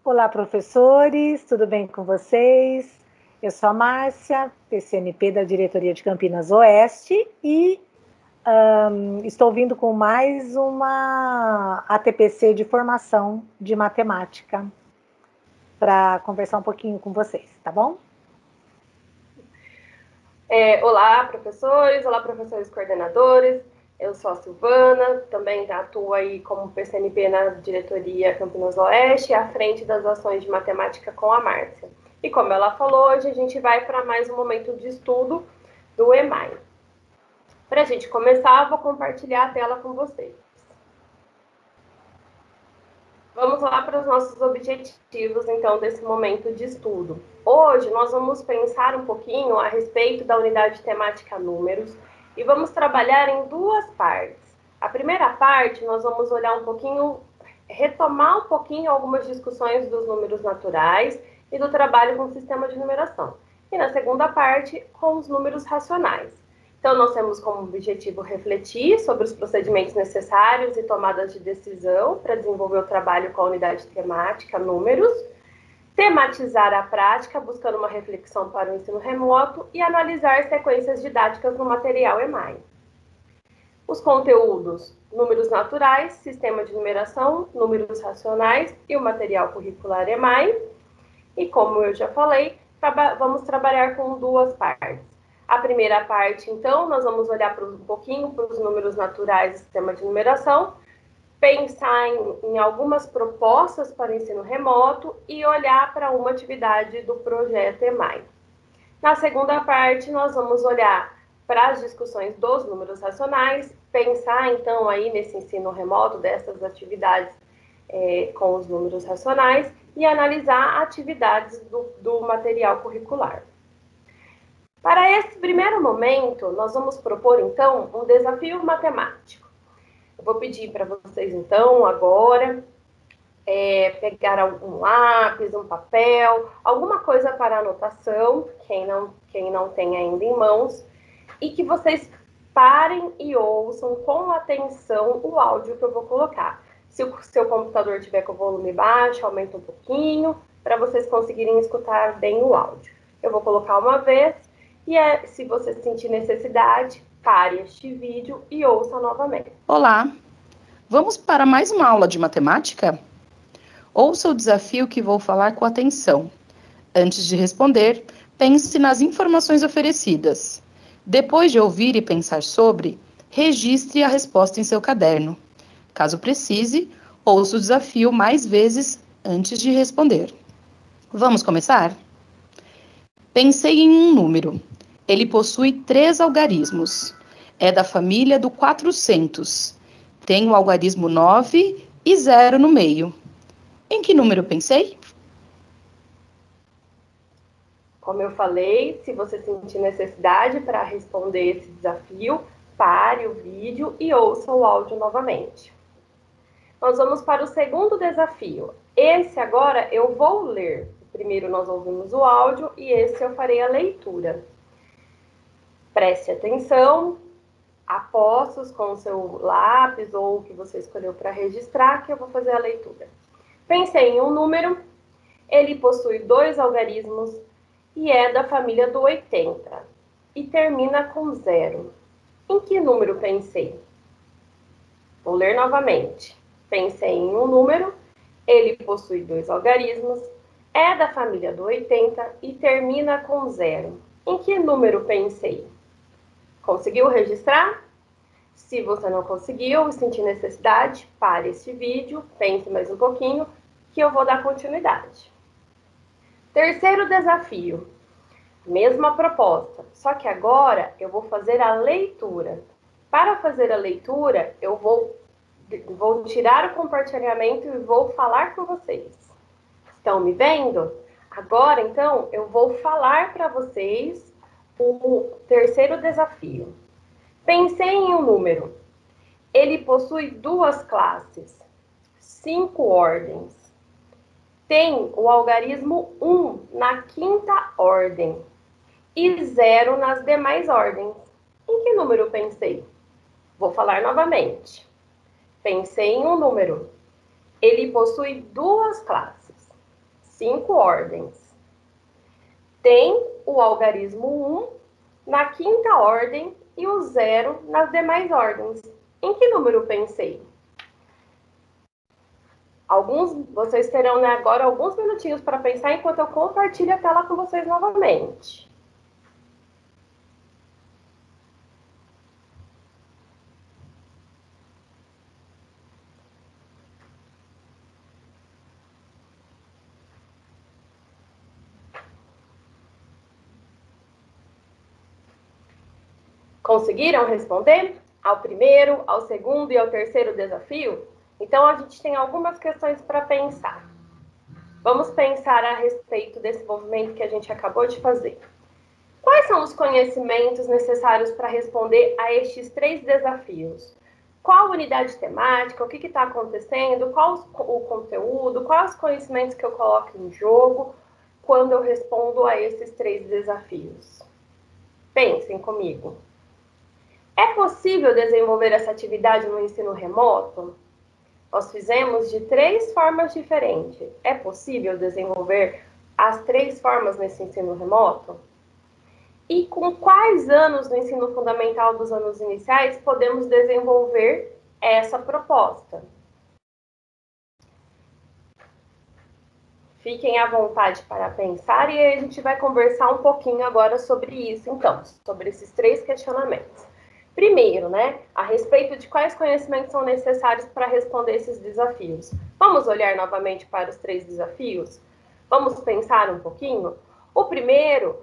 Olá, professores, tudo bem com vocês? Eu sou a Márcia, PCNP da Diretoria de Campinas Oeste e estou vindo com mais uma ATPC de formação de matemática para conversar um pouquinho com vocês, tá bom? Olá, professores coordenadores. Eu sou a Silvana, também atuo aí como PCNP na diretoria Campinas Oeste, à frente das ações de matemática com a Márcia. E como ela falou, hoje a gente vai para mais um momento de estudo do EMAI. Para a gente começar, eu vou compartilhar a tela com vocês. Vamos lá para os nossos objetivos, então, desse momento de estudo. Hoje, nós vamos pensar um pouquinho a respeito da unidade temática números e vamos trabalhar em duas partes. A primeira parte, nós vamos olhar um pouquinho, retomar um pouquinho algumas discussões dos números naturais e do trabalho com o sistema de numeração. E na segunda parte, com os números racionais. Então, nós temos como objetivo refletir sobre os procedimentos necessários e tomadas de decisão para desenvolver o trabalho com a unidade temática, números, tematizar a prática, buscando uma reflexão para o ensino remoto e analisar sequências didáticas no material EMAI. Os conteúdos, números naturais, sistema de numeração, números racionais e o material curricular EMAI. E como eu já falei, vamos trabalhar com duas partes. A primeira parte, então, nós vamos olhar um pouquinho para os números naturais do sistema de numeração, pensar em algumas propostas para o ensino remoto e olhar para uma atividade do projeto EMAI. Na segunda parte, nós vamos olhar para as discussões dos números racionais, pensar, então, aí nesse ensino remoto dessas atividades com os números racionais e analisar atividades do material curricular. Para esse primeiro momento, nós vamos propor, então, um desafio matemático. Eu vou pedir para vocês, então, agora, pegar um lápis, um papel, alguma coisa para anotação, quem não tem ainda em mãos, e que vocês parem e ouçam com atenção o áudio que eu vou colocar. Se o seu computador tiver com o volume baixo, aumenta um pouquinho, para vocês conseguirem escutar bem o áudio. Eu vou colocar uma vez. E se você sentir necessidade, pare este vídeo e ouça novamente. Olá! Vamos para mais uma aula de matemática? Ouça o desafio que vou falar com atenção. Antes de responder, pense nas informações oferecidas. Depois de ouvir e pensar sobre, registre a resposta em seu caderno. Caso precise, ouça o desafio mais vezes antes de responder. Vamos começar? Pensei em um número. Ele possui 3 algarismos. É da família do 400. Tem o algarismo 9 e 0 no meio. Em que número pensei? Como eu falei, se você sentir necessidade para responder esse desafio, pare o vídeo e ouça o áudio novamente. Nós vamos para o segundo desafio. Esse agora eu vou ler. Primeiro nós ouvimos o áudio e esse eu farei a leitura. Preste atenção, apostos com o seu lápis ou o que você escolheu para registrar, que eu vou fazer a leitura. Pensei em um número, ele possui 2 algarismos e é da família do 80 e termina com 0. Em que número pensei? Vou ler novamente. Pensei em um número, ele possui 2 algarismos, é da família do 80 e termina com 0. Em que número pensei? Conseguiu registrar? Se você não conseguiu e sentir necessidade, pare este vídeo, pense mais um pouquinho, que eu vou dar continuidade. Terceiro desafio. Mesma proposta, só que agora eu vou fazer a leitura. Para fazer a leitura, eu vou tirar o compartilhamento e vou falar com vocês. Estão me vendo? Agora, então, eu vou falar para vocês o terceiro desafio. Pensei em um número. Ele possui 2 classes, 5 ordens. Tem o algarismo 1 na 5ª ordem e 0 nas demais ordens. Em que número pensei? Vou falar novamente. Pensei em um número. Ele possui 2 classes, 5 ordens. Tem o algarismo 1 na quinta ordem e o 0 nas demais ordens. Em que número pensei? Vocês terão, né, agora alguns minutinhos para pensar enquanto eu compartilho a tela com vocês novamente. Conseguiram responder ao primeiro, ao segundo e ao terceiro desafio? Então, a gente tem algumas questões para pensar. Vamos pensar a respeito desse movimento que a gente acabou de fazer. Quais são os conhecimentos necessários para responder a estes 3 desafios? Qual unidade temática? O que está acontecendo? Qual o conteúdo? Quais os conhecimentos que eu coloco em jogo quando eu respondo a esses 3 desafios? Pensem comigo. É possível desenvolver essa atividade no ensino remoto? Nós fizemos de 3 formas diferentes. É possível desenvolver as 3 formas nesse ensino remoto? E com quais anos do ensino fundamental dos anos iniciais podemos desenvolver essa proposta? Fiquem à vontade para pensar e a gente vai conversar um pouquinho agora sobre isso, então, sobre esses 3 questionamentos. Primeiro, né, a respeito de quais conhecimentos são necessários para responder esses desafios. Vamos olhar novamente para os 3 desafios? Vamos pensar um pouquinho? O primeiro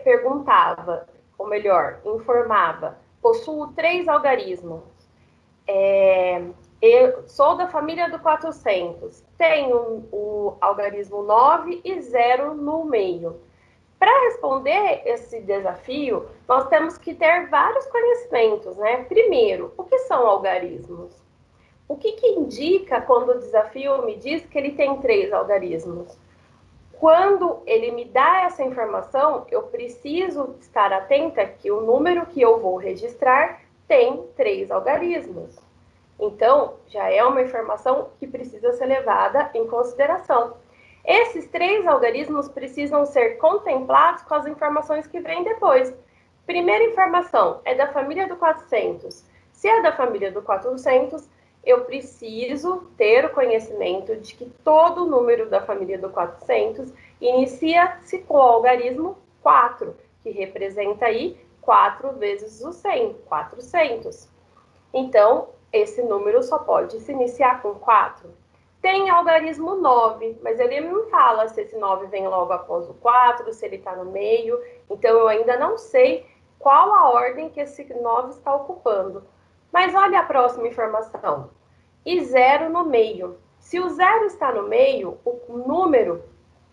perguntava, ou melhor, informava, possuo 3 algarismos. Eu sou da família do 400, tenho o algarismo 9 e 0 no meio. Para responder esse desafio, nós temos que ter vários conhecimentos, né? Primeiro, o que são algarismos? O que indica quando o desafio me diz que ele tem 3 algarismos? Quando ele me dá essa informação, eu preciso estar atenta que o número que eu vou registrar tem 3 algarismos. Então, já é uma informação que precisa ser levada em consideração. Esses 3 algarismos precisam ser contemplados com as informações que vêm depois. Primeira informação é da família do 400. Se é da família do 400, eu preciso ter o conhecimento de que todo número da família do 400 inicia-se com o algarismo 4, que representa aí 4 vezes o 100, 400. Então, esse número só pode se iniciar com 4. Tem algarismo 9, mas ele não fala se esse 9 vem logo após o 4, se ele está no meio. Então, eu ainda não sei qual a ordem que esse 9 está ocupando. Mas olha a próxima informação. E 0 no meio. Se o 0 está no meio, o número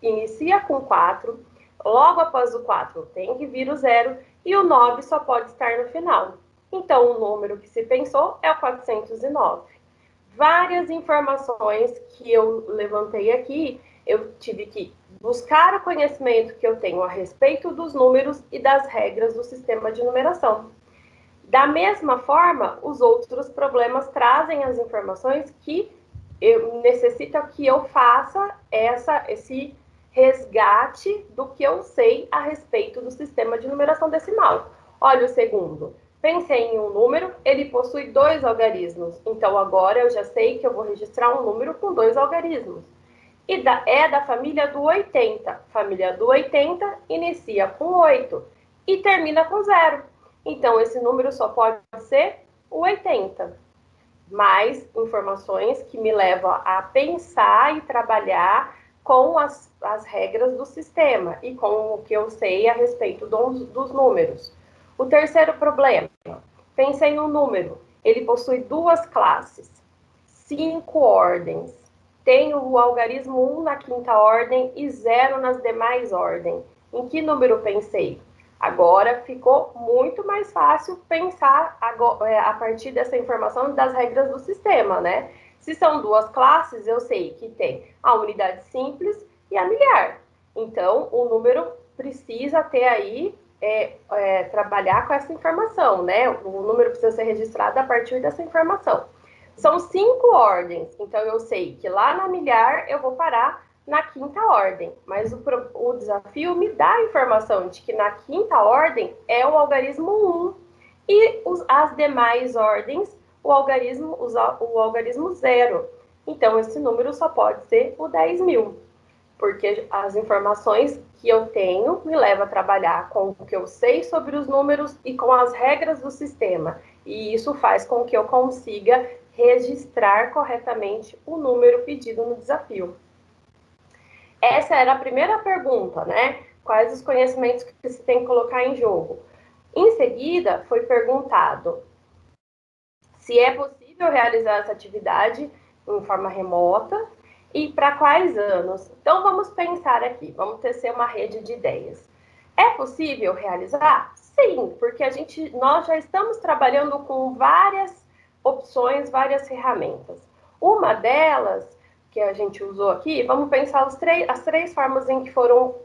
inicia com 4, logo após o 4 tem que vir o 0, e o 9 só pode estar no final. Então, o número que se pensou é o 409. Várias informações que eu levantei aqui, eu tive que buscar o conhecimento que eu tenho a respeito dos números e das regras do sistema de numeração. Da mesma forma, os outros problemas trazem as informações que necessitam que eu faça esse resgate do que eu sei a respeito do sistema de numeração decimal. Olha o segundo. Pensei em um número, ele possui 2 algarismos. Então, agora eu já sei que eu vou registrar um número com 2 algarismos. E é da família do 80. Família do 80 inicia com 8 e termina com 0. Então, esse número só pode ser o 80. Mais informações que me levam a pensar e trabalhar com as regras do sistema e com o que eu sei a respeito dos números. O terceiro problema, pensei em um número, ele possui 2 classes, 5 ordens, tem o algarismo 1 na quinta ordem e 0 nas demais ordens. Em que número pensei? Agora ficou muito mais fácil pensar a partir dessa informação das regras do sistema, né? Se são 2 classes, eu sei que tem a unidade simples e a milhar. Então, o número precisa ter aí trabalhar com essa informação, né? O número precisa ser registrado a partir dessa informação. São 5 ordens, então eu sei que lá na milhar eu vou parar na quinta ordem, mas o desafio me dá a informação de que na quinta ordem é o algarismo 1 e as demais ordens, o algarismo 0. Então, esse número só pode ser o 10.000, porque as informações que eu tenho me levam a trabalhar com o que eu sei sobre os números e com as regras do sistema. E isso faz com que eu consiga registrar corretamente o número pedido no desafio. Essa era a primeira pergunta, né? Quais os conhecimentos que você tem que colocar em jogo? Em seguida, foi perguntado se é possível realizar essa atividade em forma remota e para quais anos. Então, vamos pensar aqui, vamos tecer uma rede de ideias. É possível realizar? Sim, porque nós já estamos trabalhando com várias opções, várias ferramentas. Uma delas que a gente usou aqui, vamos pensar as três formas em que foram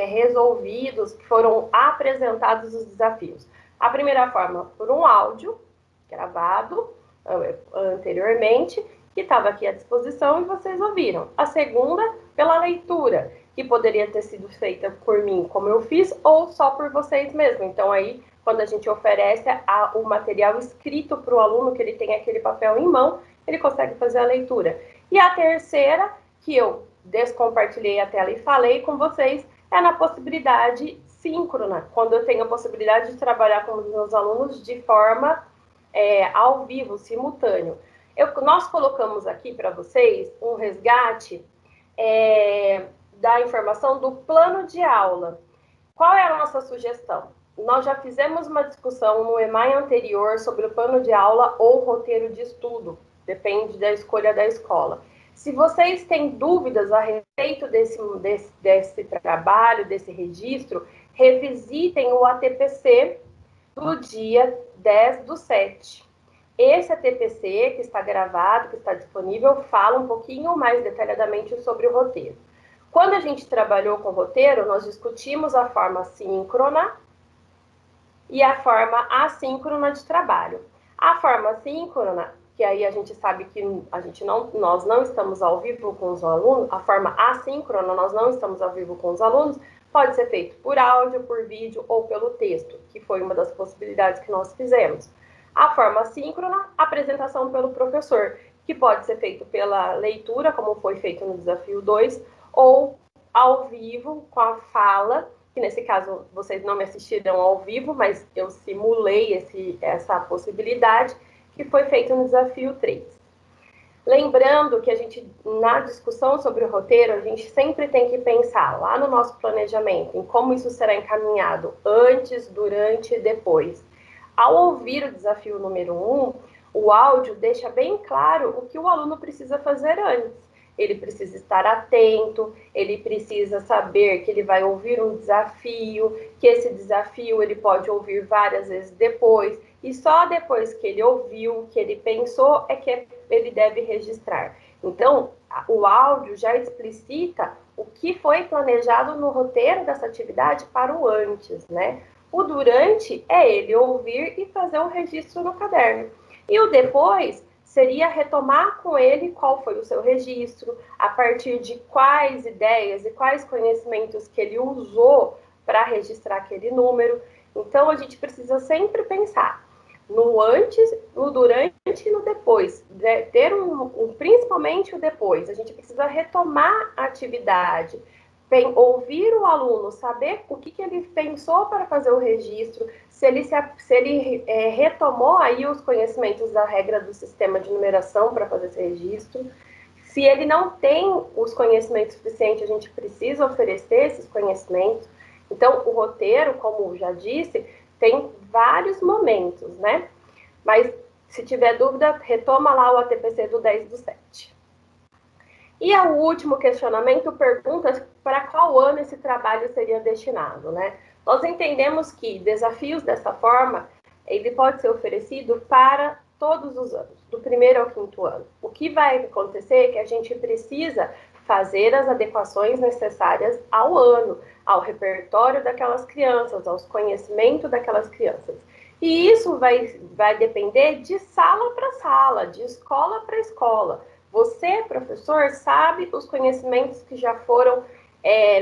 resolvidos, que foram apresentados os desafios. A primeira forma, por um áudio gravado anteriormente, que estava aqui à disposição e vocês ouviram. A segunda, pela leitura, que poderia ter sido feita por mim, como eu fiz, ou só por vocês mesmos. Então, aí, quando a gente oferece o material escrito para o aluno, que ele tem aquele papel em mão, ele consegue fazer a leitura. E a terceira, que eu descompartilhei a tela e falei com vocês, é na possibilidade síncrona, quando eu tenho a possibilidade de trabalhar com os meus alunos de forma ao vivo, simultâneo. Nós colocamos aqui para vocês um resgate da informação do plano de aula. Qual é a nossa sugestão? Nós já fizemos uma discussão no EMAI anterior sobre o plano de aula ou roteiro de estudo, depende da escolha da escola. Se vocês têm dúvidas a respeito desse trabalho, desse registro, revisitem o ATPC do dia 10/7. Esse ATPC, que está gravado, que está disponível, fala um pouquinho mais detalhadamente sobre o roteiro. Quando a gente trabalhou com o roteiro, nós discutimos a forma síncrona e a forma assíncrona de trabalho. A forma síncrona, que aí a gente sabe que nós não estamos ao vivo com os alunos, a forma assíncrona, nós não estamos ao vivo com os alunos, pode ser feito por áudio, por vídeo ou pelo texto, que foi uma das possibilidades que nós fizemos. A forma síncrona, apresentação pelo professor, que pode ser feito pela leitura, como foi feito no desafio 2, ou ao vivo, com a fala, que nesse caso vocês não me assistiram ao vivo, mas eu simulei essa possibilidade, que foi feito no desafio 3. Lembrando que na discussão sobre o roteiro, a gente sempre tem que pensar lá no nosso planejamento, em como isso será encaminhado antes, durante e depois. Ao ouvir o desafio número 1, o áudio deixa bem claro o que o aluno precisa fazer antes. Ele precisa estar atento, ele precisa saber que ele vai ouvir um desafio, que esse desafio ele pode ouvir várias vezes depois, e só depois que ele ouviu, que ele pensou, é que ele deve registrar. Então, o áudio já explicita o que foi planejado no roteiro dessa atividade para o antes, né? O durante é ele ouvir e fazer um registro no caderno. E o depois seria retomar com ele qual foi o seu registro, a partir de quais ideias e quais conhecimentos que ele usou para registrar aquele número. Então, a gente precisa sempre pensar no antes, no durante e no depois. Ter principalmente o depois. A gente precisa retomar a atividade, ouvir o aluno, saber o que ele pensou para fazer o registro, se ele retomou aí os conhecimentos da regra do sistema de numeração para fazer esse registro. Se ele não tem os conhecimentos suficientes, a gente precisa oferecer esses conhecimentos. Então, o roteiro, como já disse, tem vários momentos, né? Mas, se tiver dúvida, retoma lá o ATPC do 10/7. E o último questionamento pergunta para qual ano esse trabalho seria destinado, né? Nós entendemos que desafios dessa forma, ele pode ser oferecido para todos os anos, do 1º ao 5º ano. O que vai acontecer é que a gente precisa fazer as adequações necessárias ao ano, ao repertório daquelas crianças, aos conhecimentos daquelas crianças. E isso vai depender de sala para sala, de escola para escola. Você, professor, sabe os conhecimentos que já foram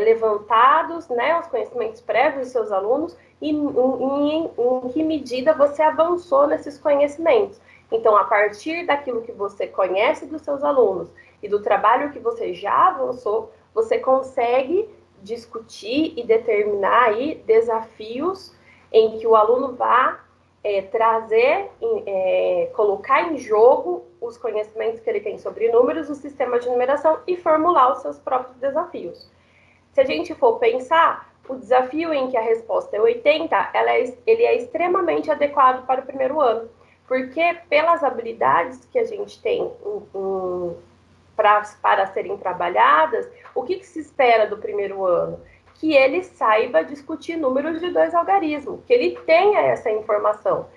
levantados, né, os conhecimentos prévios dos seus alunos, e em que medida você avançou nesses conhecimentos. Então, a partir daquilo que você conhece dos seus alunos e do trabalho que você já avançou, você consegue discutir e determinar aí desafios em que o aluno vá trazer, colocar em jogo os conhecimentos que ele tem sobre números, o sistema de numeração e formular os seus próprios desafios. Se a gente for pensar, o desafio em que a resposta é 80, ele é extremamente adequado para o primeiro ano, porque pelas habilidades que a gente tem para serem trabalhadas, o que se espera do primeiro ano? Que ele saiba discutir números de 2 algarismos, que ele tenha essa informação.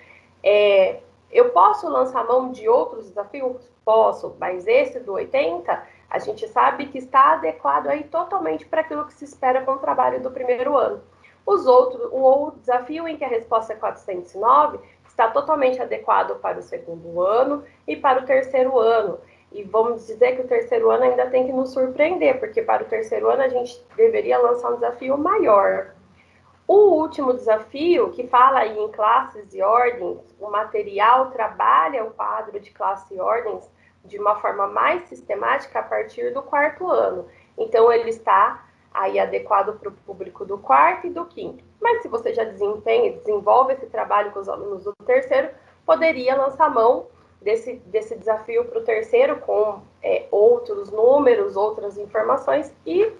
Eu posso lançar mão de outros desafios? Posso, mas esse do 80, a gente sabe que está adequado aí totalmente para aquilo que se espera com o trabalho do primeiro ano. O desafio em que a resposta é 409 está totalmente adequado para o segundo ano e para o terceiro ano. E vamos dizer que o terceiro ano ainda tem que nos surpreender, porque para o terceiro ano a gente deveria lançar um desafio maior. O último desafio, que fala aí em classes e ordens, o material trabalha o quadro de classe e ordens de uma forma mais sistemática a partir do quarto ano. Então, ele está aí adequado para o público do quarto e do quinto. Mas se você já desenvolve esse trabalho com os alunos do terceiro, poderia lançar mão desse desafio para o terceiro com outros números, outras informações e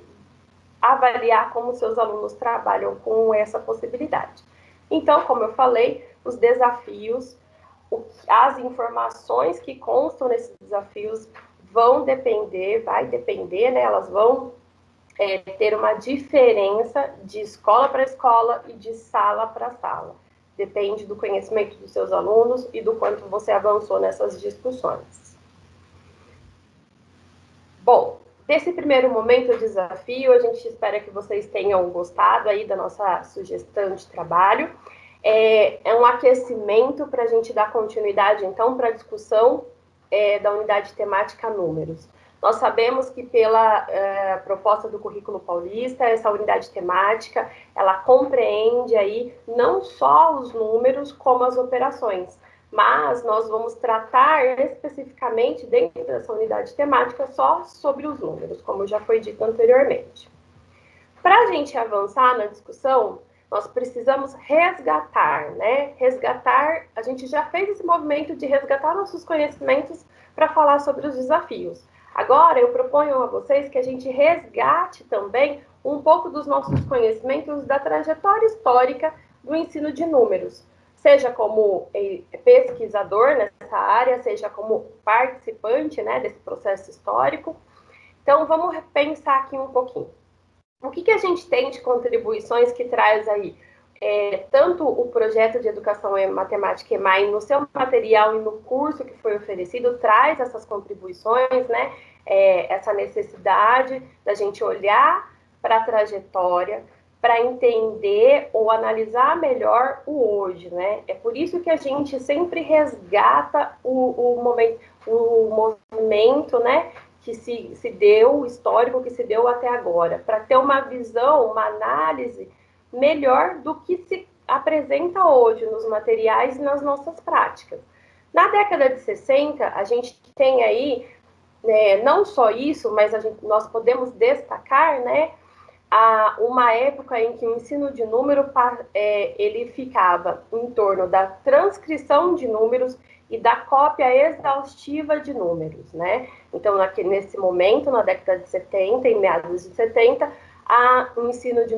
avaliar como seus alunos trabalham com essa possibilidade. Então, como eu falei, os desafios, as informações que constam nesses desafios vai depender, né? Elas vão ter uma diferença de escola para escola e de sala para sala. Depende do conhecimento dos seus alunos e do quanto você avançou nessas discussões. Bom, nesse primeiro momento de desafio, a gente espera que vocês tenham gostado aí da nossa sugestão de trabalho. É um aquecimento para a gente dar continuidade, então, para a discussão da unidade temática números. Nós sabemos que pela proposta do currículo paulista, essa unidade temática, ela compreende aí não só os números, como as operações. Mas nós vamos tratar especificamente dentro dessa unidade temática só sobre os números, como já foi dito anteriormente. Para a gente avançar na discussão, nós precisamos resgatar, né? A gente já fez esse movimento de resgatar nossos conhecimentos para falar sobre os desafios. Agora, eu proponho a vocês que a gente resgate também um pouco dos nossos conhecimentos da trajetória histórica do ensino de números, seja como pesquisador nessa área, seja como participante, né, desse processo histórico. Então, vamos pensar aqui um pouquinho. O que a gente tem de contribuições que traz aí? Tanto o projeto de educação em matemática EMAI, no seu material e no curso que foi oferecido, traz essas contribuições, né? Essa necessidade da gente olhar para a trajetória, para entender ou analisar melhor o hoje, né? É por isso que a gente sempre resgata o movimento, né? Que se deu, o histórico que se deu até agora, para ter uma visão, uma análise melhor do que se apresenta hoje nos materiais e nas nossas práticas. Na década de 60, a gente tem aí, não só isso, mas nós podemos destacar, né, uma época em que o ensino de número ele ficava em torno da transcrição de números e da cópia exaustiva de números, né? Então, nesse momento, na década de 70, em meados de 70, para o ensino de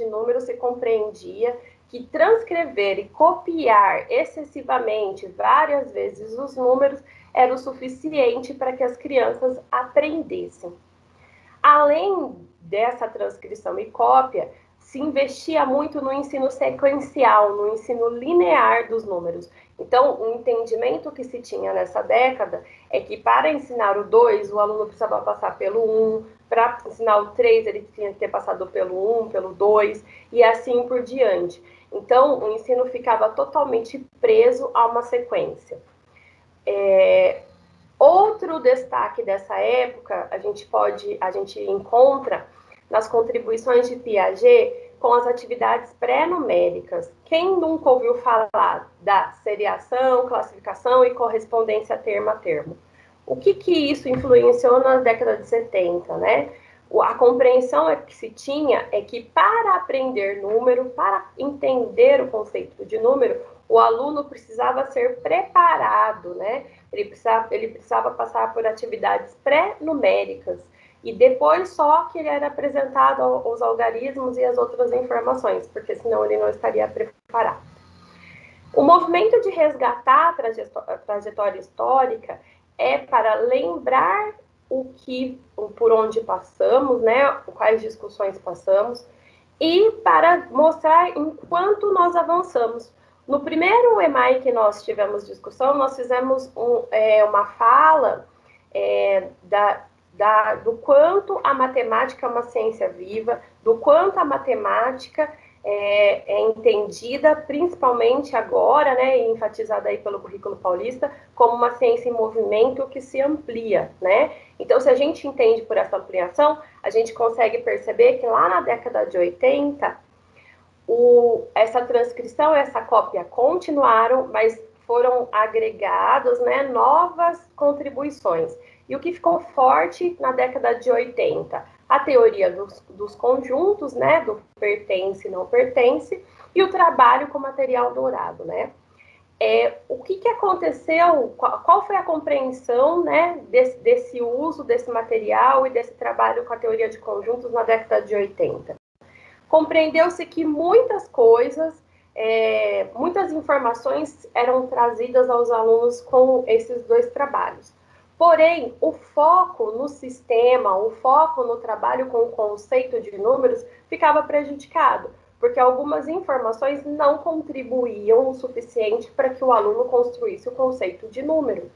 números se compreendia que transcrever e copiar excessivamente, várias vezes, os números era o suficiente para que as crianças aprendessem. Além dessa transcrição e cópia, se investia muito no ensino sequencial, no ensino linear dos números. Então, o entendimento que se tinha nessa década é que para ensinar o 2, o aluno precisava passar pelo 1, para ensinar o 3, ele tinha que ter passado pelo 1, pelo 2, e assim por diante. Então, o ensino ficava totalmente preso a uma sequência. Outro destaque dessa época, a gente encontra nas contribuições de Piaget com as atividades pré-numéricas. Quem nunca ouviu falar da seriação, classificação e correspondência termo a termo? O que isso influenciou na década de 70, né? A compreensão que se tinha é que para aprender número, para entender o conceito de número, o aluno precisava ser preparado, né? Ele precisava passar por atividades pré-numéricas e depois só que ele era apresentado os algarismos e as outras informações, porque senão ele não estaria preparado. O movimento de resgatar a trajetória histórica é para lembrar por onde passamos, né? Quais discussões passamos, e para mostrar enquanto nós avançamos. No primeiro EMAI que nós tivemos discussão, nós fizemos uma fala do quanto a matemática é uma ciência viva, do quanto a matemática é entendida, principalmente agora, né, enfatizada aí pelo currículo paulista, como uma ciência em movimento que se amplia, né? Então, se a gente entende por essa ampliação, a gente consegue perceber que lá na década de 80, essa transcrição, essa cópia continuaram, mas foram agregadas, né, novas contribuições. E o que ficou forte na década de 80? A teoria dos conjuntos, né, do pertence e não pertence, e o trabalho com material dourado, né? O que aconteceu, qual foi a compreensão, né, desse uso desse material e desse trabalho com a teoria de conjuntos na década de 80? Compreendeu-se que muitas coisas, muitas informações eram trazidas aos alunos com esses dois trabalhos. Porém, o foco no sistema, o foco no trabalho com o conceito de números ficava prejudicado, porque algumas informações não contribuíam o suficiente para que o aluno construísse o conceito de número,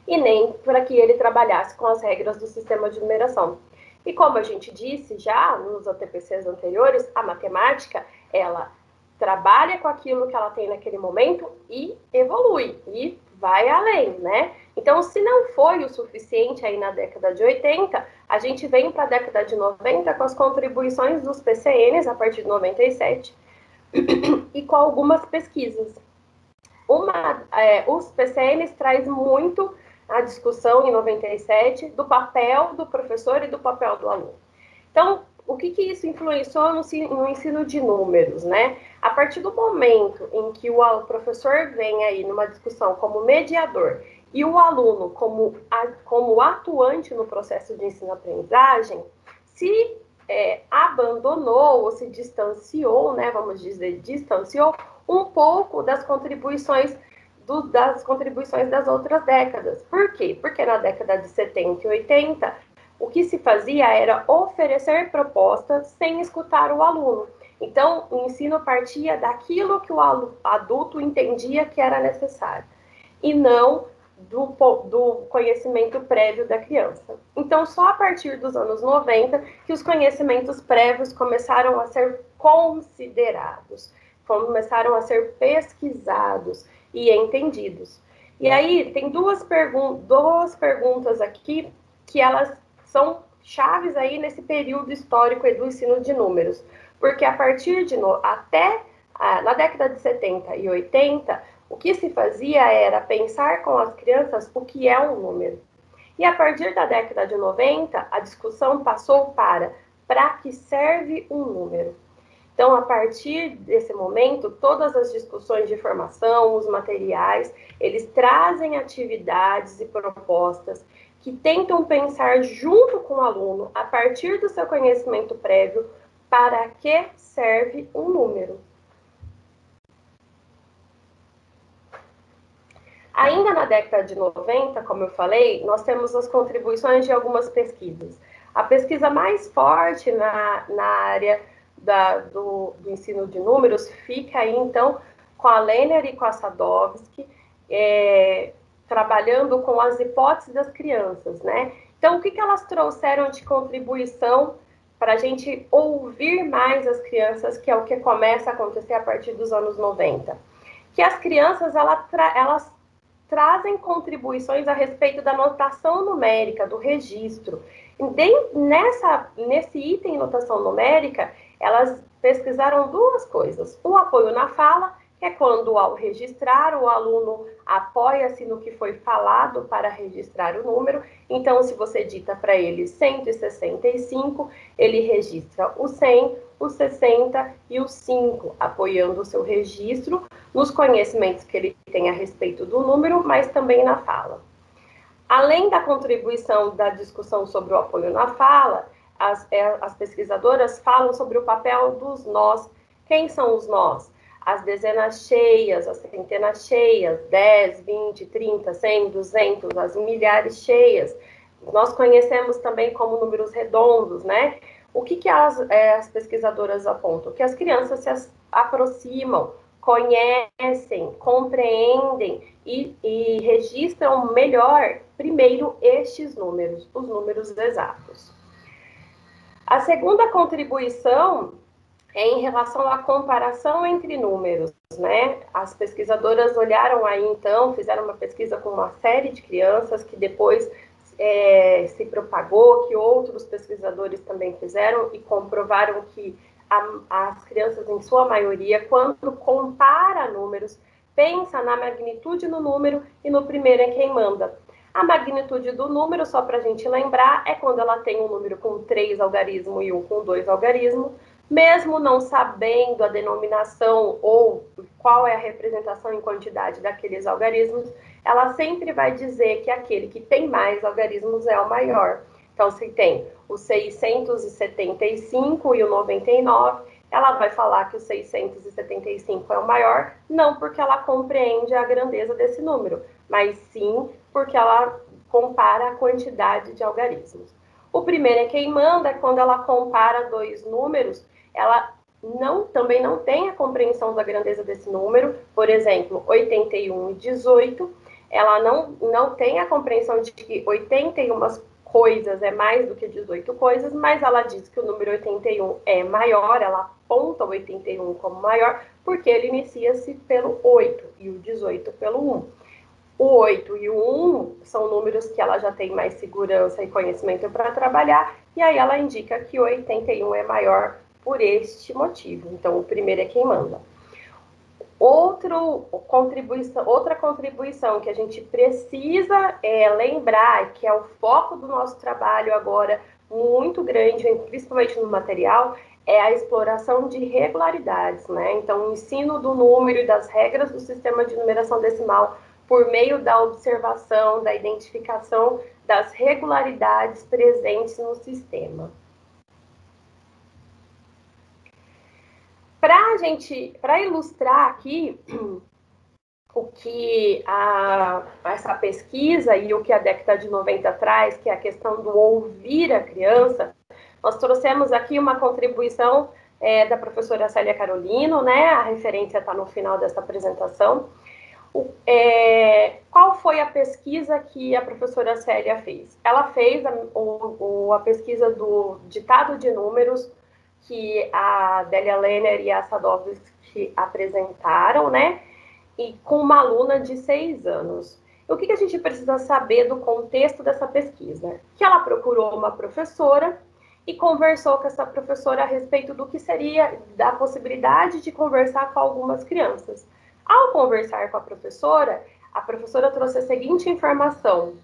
e nem para que ele trabalhasse com as regras do sistema de numeração. E como a gente disse já nos ATPCs anteriores, a matemática, ela trabalha com aquilo que ela tem naquele momento e evolui, e vai além, né? Então, se não foi o suficiente aí na década de 80, a gente vem para a década de 90 com as contribuições dos PCNs, a partir de 97, e com algumas pesquisas. Os PCNs traz muito a discussão em 97 do papel do professor e do papel do aluno. Então, o que isso influenciou no ensino de números, né? A partir do momento em que o professor vem aí numa discussão como mediador e o aluno como atuante no processo de ensino-aprendizagem, se abandonou ou se distanciou, né? Vamos dizer, distanciou um pouco das contribuições das outras décadas. Por quê? Porque na década de 70 e 80, o que se fazia era oferecer propostas sem escutar o aluno. Então, o ensino partia daquilo que o adulto entendia que era necessário, e não do conhecimento prévio da criança. Então, só a partir dos anos 90 que os conhecimentos prévios começaram a ser considerados, começaram a ser pesquisados e entendidos. E aí, tem duas perguntas aqui que elas são chaves aí nesse período histórico do ensino de números, porque a partir na década de 70 e 80, o que se fazia era pensar com as crianças o que é um número. E a partir da década de 90, a discussão passou para que serve um número. Então, a partir desse momento, todas as discussões de formação, os materiais, eles trazem atividades e propostas que tentam pensar junto com o aluno, a partir do seu conhecimento prévio, para que serve um número. Ainda na década de 90, como eu falei, nós temos as contribuições de algumas pesquisas. A pesquisa mais forte na área do ensino de números fica aí, então, com a Lehner e com a Sadowski, trabalhando com as hipóteses das crianças, né? Então, o que elas trouxeram de contribuição para a gente ouvir mais as crianças, que é o que começa a acontecer a partir dos anos 90? Que as crianças, elas trazem contribuições a respeito da notação numérica, do registro. Nesse item notação numérica, elas pesquisaram duas coisas. O apoio na fala, que é quando, ao registrar, o aluno apoia-se no que foi falado para registrar o número. Então, se você dita para ele 165, ele registra o 100, o 60 e o 5, apoiando o seu registro nos conhecimentos que ele tem a respeito do número, mas também na fala. Além da contribuição da discussão sobre o apoio na fala, as pesquisadoras falam sobre o papel dos nós. Quem são os nós? As dezenas cheias, as centenas cheias, 10, 20, 30, 100, 200, as milhares cheias. Nós conhecemos também como números redondos, né? O que as pesquisadoras apontam? Que as crianças se aproximam, conhecem, compreendem e registram melhor, primeiro, estes números, os números exatos. A segunda contribuição é em relação à comparação entre números, né? As pesquisadoras olharam aí, então, fizeram uma pesquisa com uma série de crianças que depois se propagou, que outros pesquisadores também fizeram e comprovaram que as crianças, em sua maioria, quando compara números, pensa na magnitude no número e no primeiro é quem manda. A magnitude do número, só para a gente lembrar, é quando ela tem um número com 3 algarismos e um com 2 algarismos, mesmo não sabendo a denominação ou qual é a representação em quantidade daqueles algarismos, ela sempre vai dizer que aquele que tem mais algarismos é o maior. Então, se tem o 675 e o 99, ela vai falar que o 675 é o maior, não porque ela compreende a grandeza desse número, mas sim porque ela compara a quantidade de algarismos. O primeiro é quem manda, quando ela compara dois números, ela também não tem a compreensão da grandeza desse número, por exemplo, 81 e 18, ela não tem a compreensão de que 81 coisas é mais do que 18 coisas, mas ela diz que o número 81 é maior, ela aponta o 81 como maior, porque ele inicia-se pelo 8 e o 18 pelo 1. O 8 e o 1 são números que ela já tem mais segurança e conhecimento para trabalhar, e aí ela indica que o 81 é maior por este motivo. Então, o primeiro é quem manda. Outra contribuição que a gente precisa lembrar, que é o foco do nosso trabalho agora, muito grande, principalmente no material, é a exploração de regularidades, né? Então, o ensino do número e das regras do sistema de numeração decimal por meio da observação, da identificação das regularidades presentes no sistema. Para ilustrar aqui o que essa pesquisa e o que a década de 90 traz, que é a questão do ouvir a criança, nós trouxemos aqui uma contribuição da professora Célia Carolino, né? A referência está no final dessa apresentação. Qual foi a pesquisa que a professora Célia fez? Ela fez a pesquisa do ditado de números, que a Delia Lehner e a Sadowski apresentaram, né? E com uma aluna de 6 anos. O que a gente precisa saber do contexto dessa pesquisa? Que ela procurou uma professora e conversou com essa professora a respeito do que seria da possibilidade de conversar com algumas crianças. Ao conversar com a professora trouxe a seguinte informação: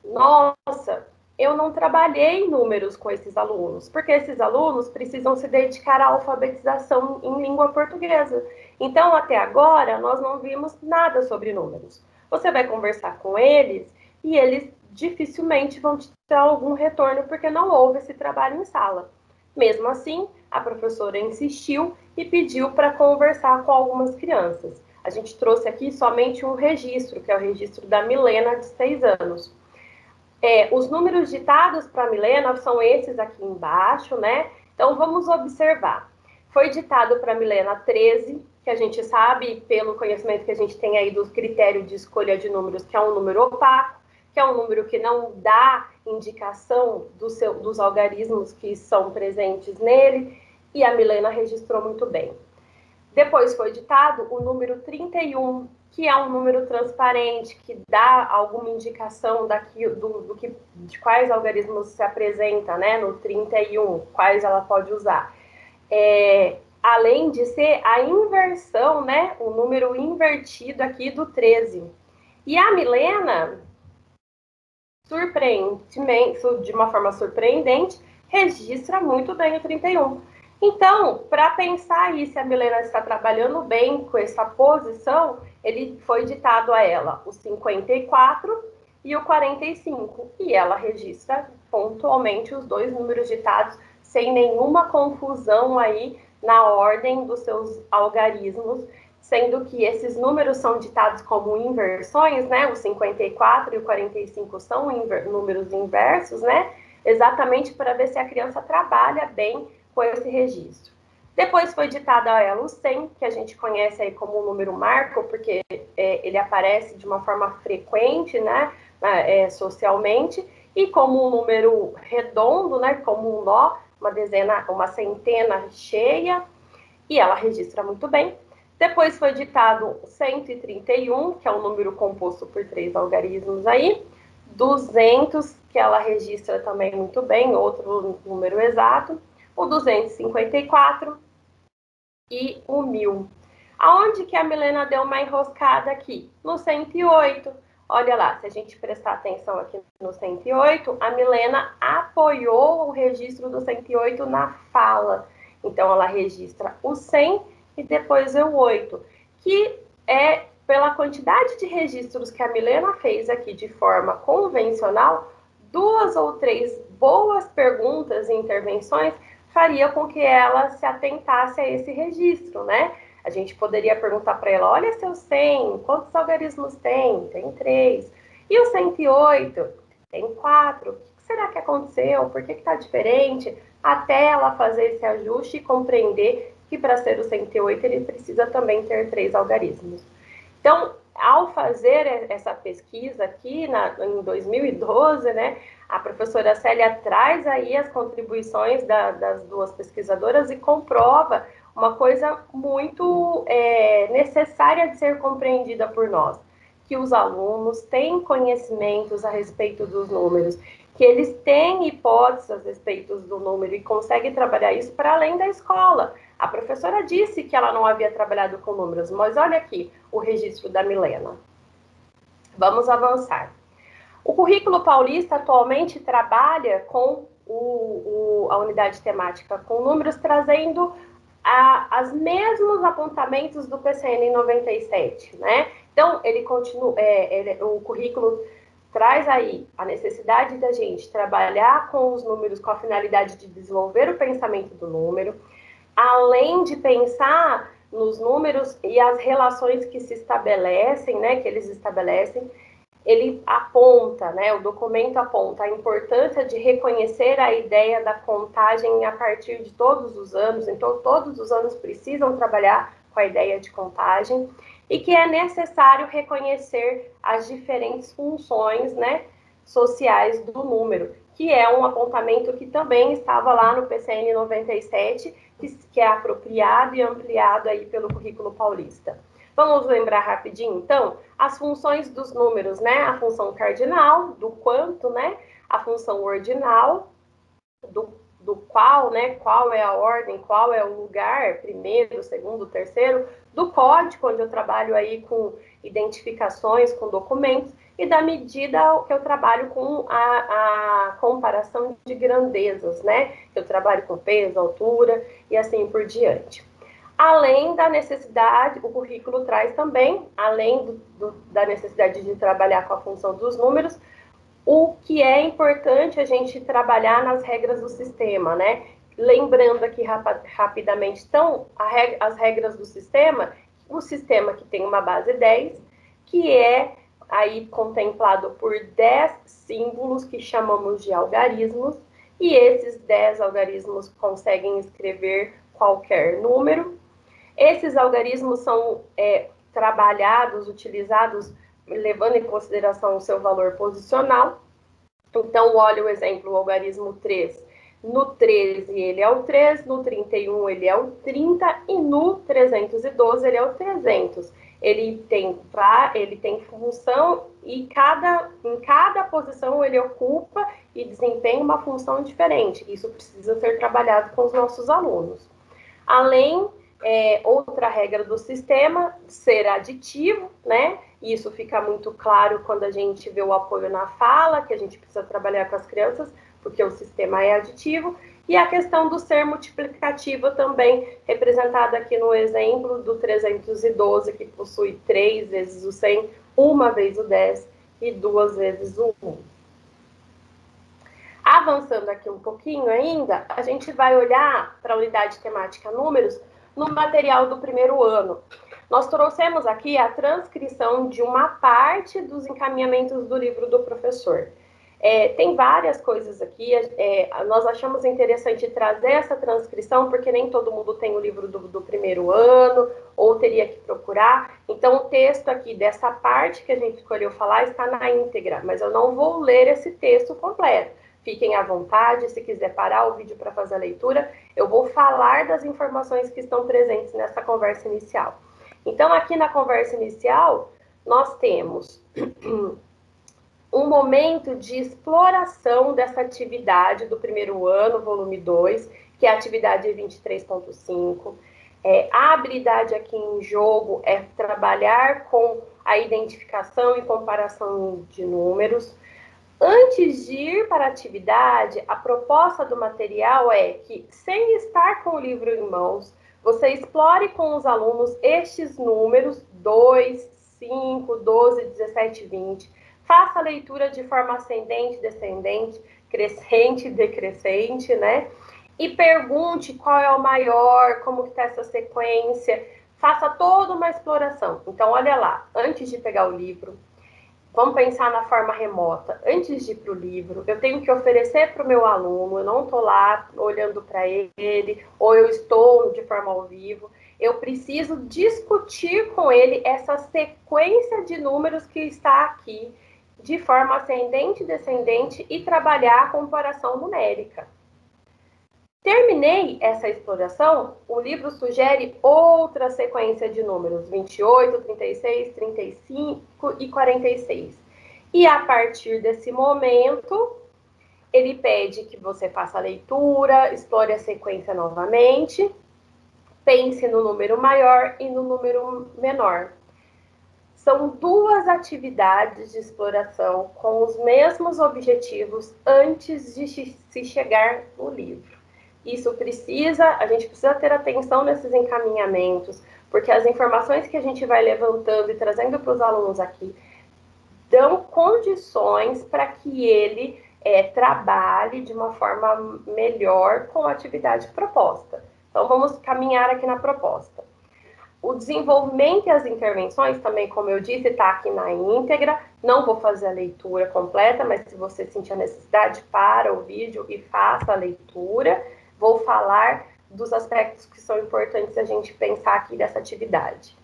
nossa, eu não trabalhei números com esses alunos, porque esses alunos precisam se dedicar à alfabetização em língua portuguesa. Então, até agora, nós não vimos nada sobre números. Você vai conversar com eles e eles dificilmente vão te dar algum retorno, porque não houve esse trabalho em sala. Mesmo assim, a professora insistiu e pediu para conversar com algumas crianças. A gente trouxe aqui somente um registro, que é o registro da Milena, de 6 anos. Os números ditados para a Milena são esses aqui embaixo, né? Então, vamos observar. Foi ditado para a Milena 13, que a gente sabe, pelo conhecimento que a gente tem aí do critério de escolha de números, que é um número opaco, que é um número que não dá indicação dos algarismos que são presentes nele, e a Milena registrou muito bem. Depois foi ditado o número 31, que é um número transparente, que dá alguma indicação de quais algarismos se apresenta, né, no 31, quais ela pode usar. Além de ser a inversão, né, o número invertido aqui do 13. E a Milena, surpreendentemente, de uma forma surpreendente, registra muito bem o 31. Então, para pensar aí se a Milena está trabalhando bem com essa posição, ele foi ditado a ela o 54 e o 45. E ela registra pontualmente os dois números ditados, sem nenhuma confusão aí na ordem dos seus algarismos, sendo que esses números são ditados como inversões, né? O 54 e o 45 são números inversos, né? Exatamente para ver se a criança trabalha bem com esse registro. Depois foi ditado a ela o 100, que a gente conhece aí como o número marco, porque ele aparece de uma forma frequente, né? Socialmente, e como um número redondo, né? Como um nó, uma centena cheia, e ela registra muito bem. Depois foi ditado 131, que é um número composto por 3 algarismos aí, 200, que ela registra também muito bem, outro número exato, o 254 e o 1000. Aonde que a Milena deu uma enroscada aqui? No 108. Olha lá, se a gente prestar atenção aqui no 108, a Milena apoiou o registro do 108 na fala. Então, ela registra o 100 e depois o 8, que é pela quantidade de registros que a Milena fez aqui de forma convencional, 2 ou 3 boas perguntas e intervenções faria com que ela se atentasse a esse registro, né? A gente poderia perguntar para ela, olha seu 100, quantos algarismos tem? Tem 3. E o 108? Tem 4. O que será que aconteceu? Por que está diferente? Até ela fazer esse ajuste e compreender que para ser o 108 ele precisa também ter 3 algarismos. Então, ao fazer essa pesquisa aqui em 2012, né, a professora Célia traz aí as contribuições das duas pesquisadoras e comprova uma coisa muito necessária de ser compreendida por nós, que os alunos têm conhecimentos a respeito dos números, que eles têm hipóteses a respeito do número e conseguem trabalhar isso para além da escola. A professora disse que ela não havia trabalhado com números, mas olha aqui o registro da Milena. Vamos avançar. O currículo paulista atualmente trabalha com a unidade temática com números, trazendo os mesmos apontamentos do PCN 97, né? Então, ele continua, o currículo traz aí a necessidade da gente trabalhar com os números com a finalidade de desenvolver o pensamento do número, além de pensar nos números e as relações que se estabelecem, né, que eles estabelecem, ele aponta, né, o documento aponta a importância de reconhecer a ideia da contagem a partir de todos os anos, então todos os anos precisam trabalhar com a ideia de contagem, e que é necessário reconhecer as diferentes funções, né, sociais do número, que é um apontamento que também estava lá no PCN 97, que é apropriado e ampliado aí pelo currículo paulista. Vamos lembrar rapidinho, então, as funções dos números, né? A função cardinal, do quanto, né? A função ordinal, do qual, né? Qual é a ordem, qual é o lugar, primeiro, segundo, terceiro, do código, onde eu trabalho aí com identificações, com documentos, e da medida que eu trabalho com a comparação de grandezas, né? Eu trabalho com peso, altura e assim por diante. Além da necessidade, o currículo traz também, além da necessidade de trabalhar com a função dos números, o que é importante a gente trabalhar nas regras do sistema, né? Lembrando aqui rapidamente, então, as regras do sistema, o sistema que tem uma base 10, que é aí contemplado por 10 símbolos que chamamos de algarismos, e esses 10 algarismos conseguem escrever qualquer número. Esses algarismos são trabalhados, utilizados, levando em consideração o seu valor posicional. Então, olha o exemplo, o algarismo 3 no 13 ele é o 3, no 31 ele é o 30 e no 312 ele é o 300. Ele tem função e em cada posição ele ocupa e desempenha uma função diferente. Isso precisa ser trabalhado com os nossos alunos. Além, outra regra do sistema, ser aditivo, né? Isso fica muito claro quando a gente vê o apoio na fala, que a gente precisa trabalhar com as crianças, porque o sistema é aditivo. E a questão do ser multiplicativo também, representada aqui no exemplo do 312, que possui 3 vezes o 100, 1 vez o 10 e 2 vezes o 1. Avançando aqui um pouquinho ainda, a gente vai olhar para a unidade temática números no material do primeiro ano. Nós trouxemos aqui a transcrição de uma parte dos encaminhamentos do livro do professor. Tem várias coisas aqui, nós achamos interessante trazer essa transcrição, porque nem todo mundo tem o livro do primeiro ano, ou teria que procurar. Então, o texto aqui dessa parte que a gente escolheu falar está na íntegra, mas eu não vou ler esse texto completo. Fiquem à vontade, se quiser parar o vídeo para fazer a leitura, eu vou falar das informações que estão presentes nessa conversa inicial. Então, aqui na conversa inicial, nós temos um momento de exploração dessa atividade do primeiro ano, volume 2, que é a atividade 23.5. A habilidade aqui em jogo é trabalhar com a identificação e comparação de números. Antes de ir para a atividade, a proposta do material é que, sem estar com o livro em mãos, você explore com os alunos estes números, 2, 5, 12, 17, 20. Faça a leitura de forma ascendente, descendente, crescente, decrescente, né? E pergunte qual é o maior, como que está essa sequência. Faça toda uma exploração. Então, olha lá, antes de pegar o livro, vamos pensar na forma remota. Antes de ir para o livro, eu tenho que oferecer para o meu aluno, eu não estou lá olhando para ele, ou eu estou de forma ao vivo. Eu preciso discutir com ele essa sequência de números que está aqui, de forma ascendente e descendente, e trabalhar a comparação numérica. Terminei essa exploração, o livro sugere outra sequência de números, 28, 36, 35 e 46. E a partir desse momento, ele pede que você faça a leitura, explore a sequência novamente, pense no número maior e no número menor. São duas atividades de exploração com os mesmos objetivos antes de se chegar no livro. A gente precisa ter atenção nesses encaminhamentos, porque as informações que a gente vai levantando e trazendo para os alunos aqui dão condições para que ele trabalhe de uma forma melhor com a atividade proposta. Então, vamos caminhar aqui na proposta. O desenvolvimento e as intervenções, também, como eu disse, está aqui na íntegra. Não vou fazer a leitura completa, mas se você sentir a necessidade, para o vídeo e faça a leitura. Vou falar dos aspectos que são importantes a gente pensar aqui dessa atividade.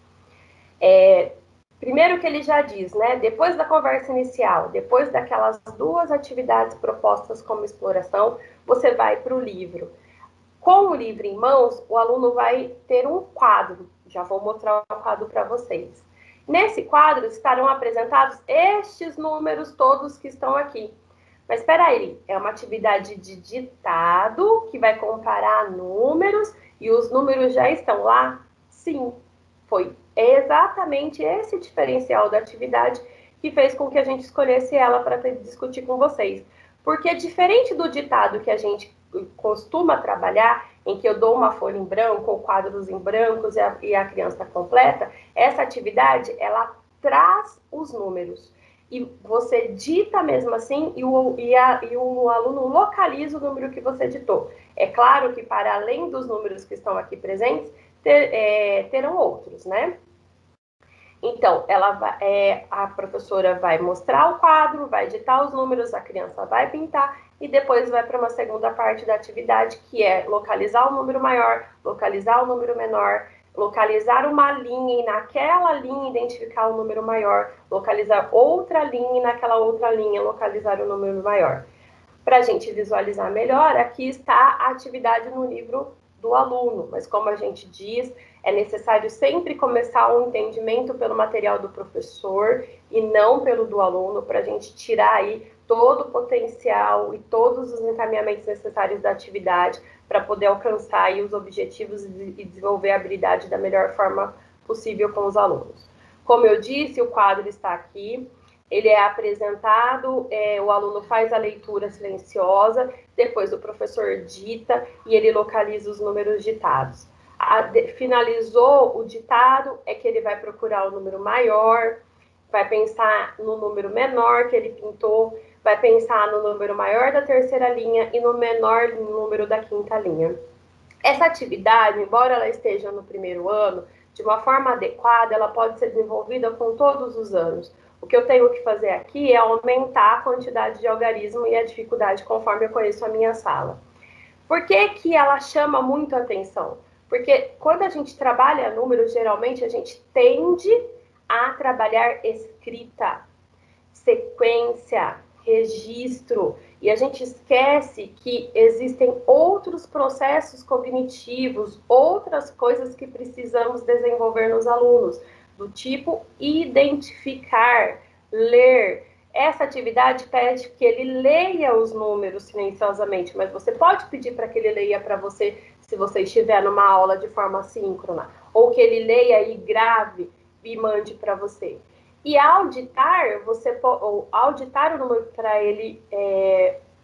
Primeiro que ele já diz, né? Depois da conversa inicial, depois daquelas duas atividades propostas como exploração, você vai para o livro. Com o livro em mãos, o aluno vai ter um quadro. Já vou mostrar o quadro para vocês. Nesse quadro estarão apresentados estes números todos que estão aqui. Mas espera aí, é uma atividade de ditado que vai comparar números e os números já estão lá? Sim, foi exatamente esse diferencial da atividade que fez com que a gente escolhesse ela para discutir com vocês. Porque diferente do ditado que a gente costuma trabalhar, em que eu dou uma folha em branco ou quadros em brancos e a criança completa, essa atividade, ela traz os números. E você dita mesmo assim e o aluno localiza o número que você ditou. É claro que, para além dos números que estão aqui presentes, terão outros, né? Então, a professora vai mostrar o quadro, vai ditar os números, a criança vai pintar e depois vai para uma segunda parte da atividade, que é localizar o número maior, localizar o número menor, localizar uma linha e naquela linha identificar o número maior, localizar outra linha e naquela outra linha localizar o número maior. Para a gente visualizar melhor, aqui está a atividade no livro do aluno, mas como a gente diz, é necessário sempre começar um entendimento pelo material do professor e não pelo do aluno, para a gente tirar aí todo o potencial e todos os encaminhamentos necessários da atividade para poder alcançar aí os objetivos e desenvolver a habilidade da melhor forma possível com os alunos. Como eu disse, o quadro está aqui, ele é apresentado, o aluno faz a leitura silenciosa, depois o professor dita e ele localiza os números ditados. Finalizou o ditado, é que ele vai procurar o número maior, vai pensar no número menor que ele pintou, vai pensar no número maior da terceira linha e no menor número da quinta linha. Essa atividade, embora ela esteja no primeiro ano, de uma forma adequada, ela pode ser desenvolvida com todos os anos. O que eu tenho que fazer aqui é aumentar a quantidade de algarismo e a dificuldade conforme eu conheço a minha sala. Por que que ela chama muito a atenção? Porque quando a gente trabalha números, geralmente a gente tende a trabalhar escrita, sequência, registro, e a gente esquece que existem outros processos cognitivos, outras coisas que precisamos desenvolver nos alunos, do tipo identificar, ler. Essa atividade pede que ele leia os números silenciosamente, mas você pode pedir para que ele leia para você, se você estiver numa aula de forma síncrona, ou que ele leia e grave e mande para você. E ao ditar, ao ditar o número para ele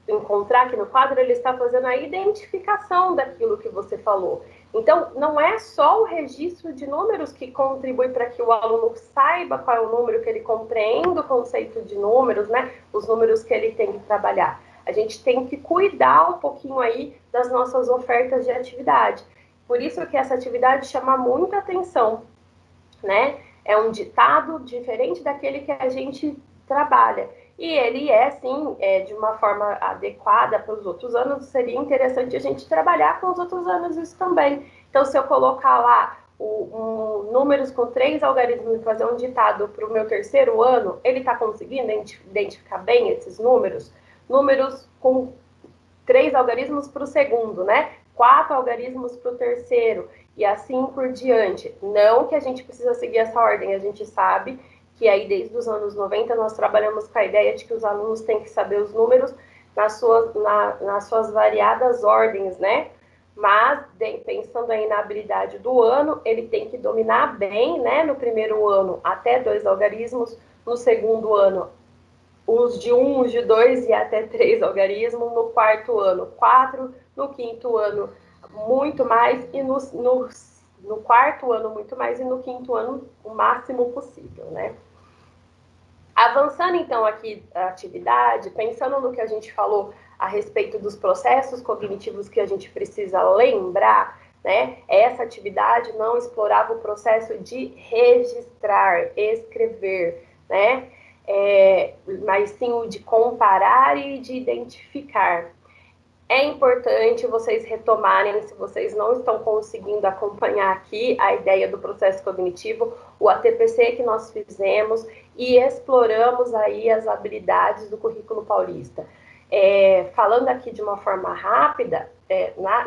encontrar aqui no quadro, ele está fazendo a identificação daquilo que você falou. Então, não é só o registro de números que contribui para que o aluno saiba qual é o número, que ele compreenda o conceito de números, né? Os números que ele tem que trabalhar. A gente tem que cuidar um pouquinho aí das nossas ofertas de atividade. Por isso que essa atividade chama muita atenção, né? É um ditado diferente daquele que a gente trabalha. E ele sim, de uma forma adequada para os outros anos, seria interessante a gente trabalhar com os outros anos isso também. Então, se eu colocar lá números com 3 algarismos e fazer um ditado para o meu terceiro ano, ele está conseguindo identificar bem esses números? Números com 3 algarismos para o segundo, né? 4 algarismos para o terceiro, e assim por diante. Não que a gente precisa seguir essa ordem, a gente sabe que aí desde os anos 90 nós trabalhamos com a ideia de que os alunos têm que saber os números nas suas variadas ordens, né? Mas, pensando aí na habilidade do ano, ele tem que dominar bem, né? No primeiro ano, até 2 algarismos, no segundo ano, os de 1, os de 2 e até 3 algarismos, no quarto ano, 4, no quinto ano, muito mais, e no quarto ano, muito mais, e no quinto ano, o máximo possível, né? Avançando, então, aqui a atividade, pensando no que a gente falou a respeito dos processos cognitivos que a gente precisa lembrar, né? Essa atividade não explorava o processo de registrar, escrever, né? Mas sim o de comparar e de identificar. É importante vocês retomarem, se vocês não estão conseguindo acompanhar aqui a ideia do processo cognitivo, o ATPC que nós fizemos e exploramos aí as habilidades do currículo paulista. Falando aqui de uma forma rápida,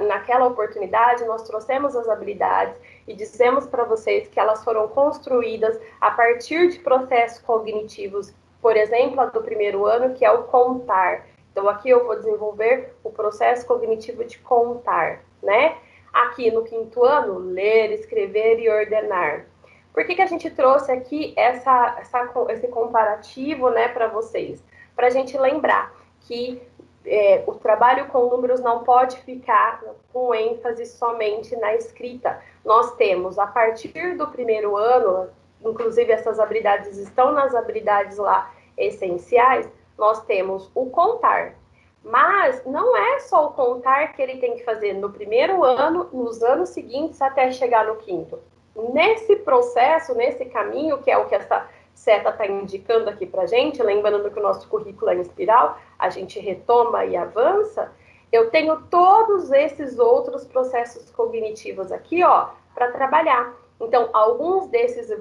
naquela oportunidade nós trouxemos as habilidades e dissemos para vocês que elas foram construídas a partir de processos cognitivos, por exemplo, a do primeiro ano, que é o contar. Então, aqui eu vou desenvolver o processo cognitivo de contar, né? Aqui no quinto ano, ler, escrever e ordenar. Por que a gente trouxe aqui esse comparativo, né, para vocês? Para a gente lembrar que o trabalho com números não pode ficar com ênfase somente na escrita. Nós temos, a partir do primeiro ano, inclusive essas habilidades estão nas habilidades lá essenciais, nós temos o contar. Mas não é só o contar que ele tem que fazer no primeiro ano, nos anos seguintes, até chegar no quinto. Nesse processo, nesse caminho, que é o que essa seta está indicando aqui para a gente, lembrando que o nosso currículo é em espiral, a gente retoma e avança, eu tenho todos esses outros processos cognitivos aqui, ó, para trabalhar. Então, alguns desses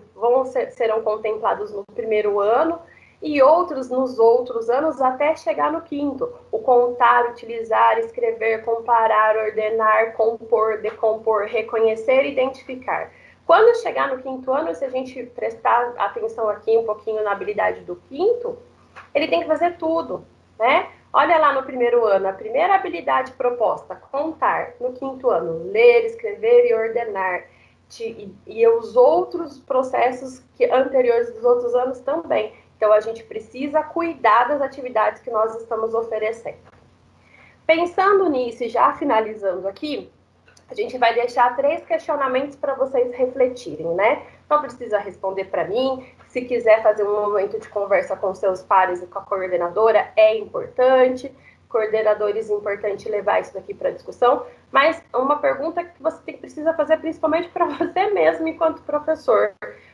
serão contemplados no primeiro ano, e outros nos outros anos até chegar no quinto. O contar, utilizar, escrever, comparar, ordenar, compor, decompor, reconhecer e identificar. Quando chegar no quinto ano, se a gente prestar atenção aqui um pouquinho na habilidade do quinto, ele tem que fazer tudo, né? Olha lá no primeiro ano, a primeira habilidade proposta, contar. No quinto ano, ler, escrever e ordenar. E os outros processos anteriores dos outros anos também. Então, a gente precisa cuidar das atividades que nós estamos oferecendo. Pensando nisso e já finalizando aqui, a gente vai deixar 3 questionamentos para vocês refletirem, né? Não precisa responder para mim. Se quiser fazer um momento de conversa com seus pares e com a coordenadora, é importante. Coordenadores, é importante levar isso daqui para discussão. Mas uma pergunta que você precisa fazer principalmente para você mesmo, enquanto professor,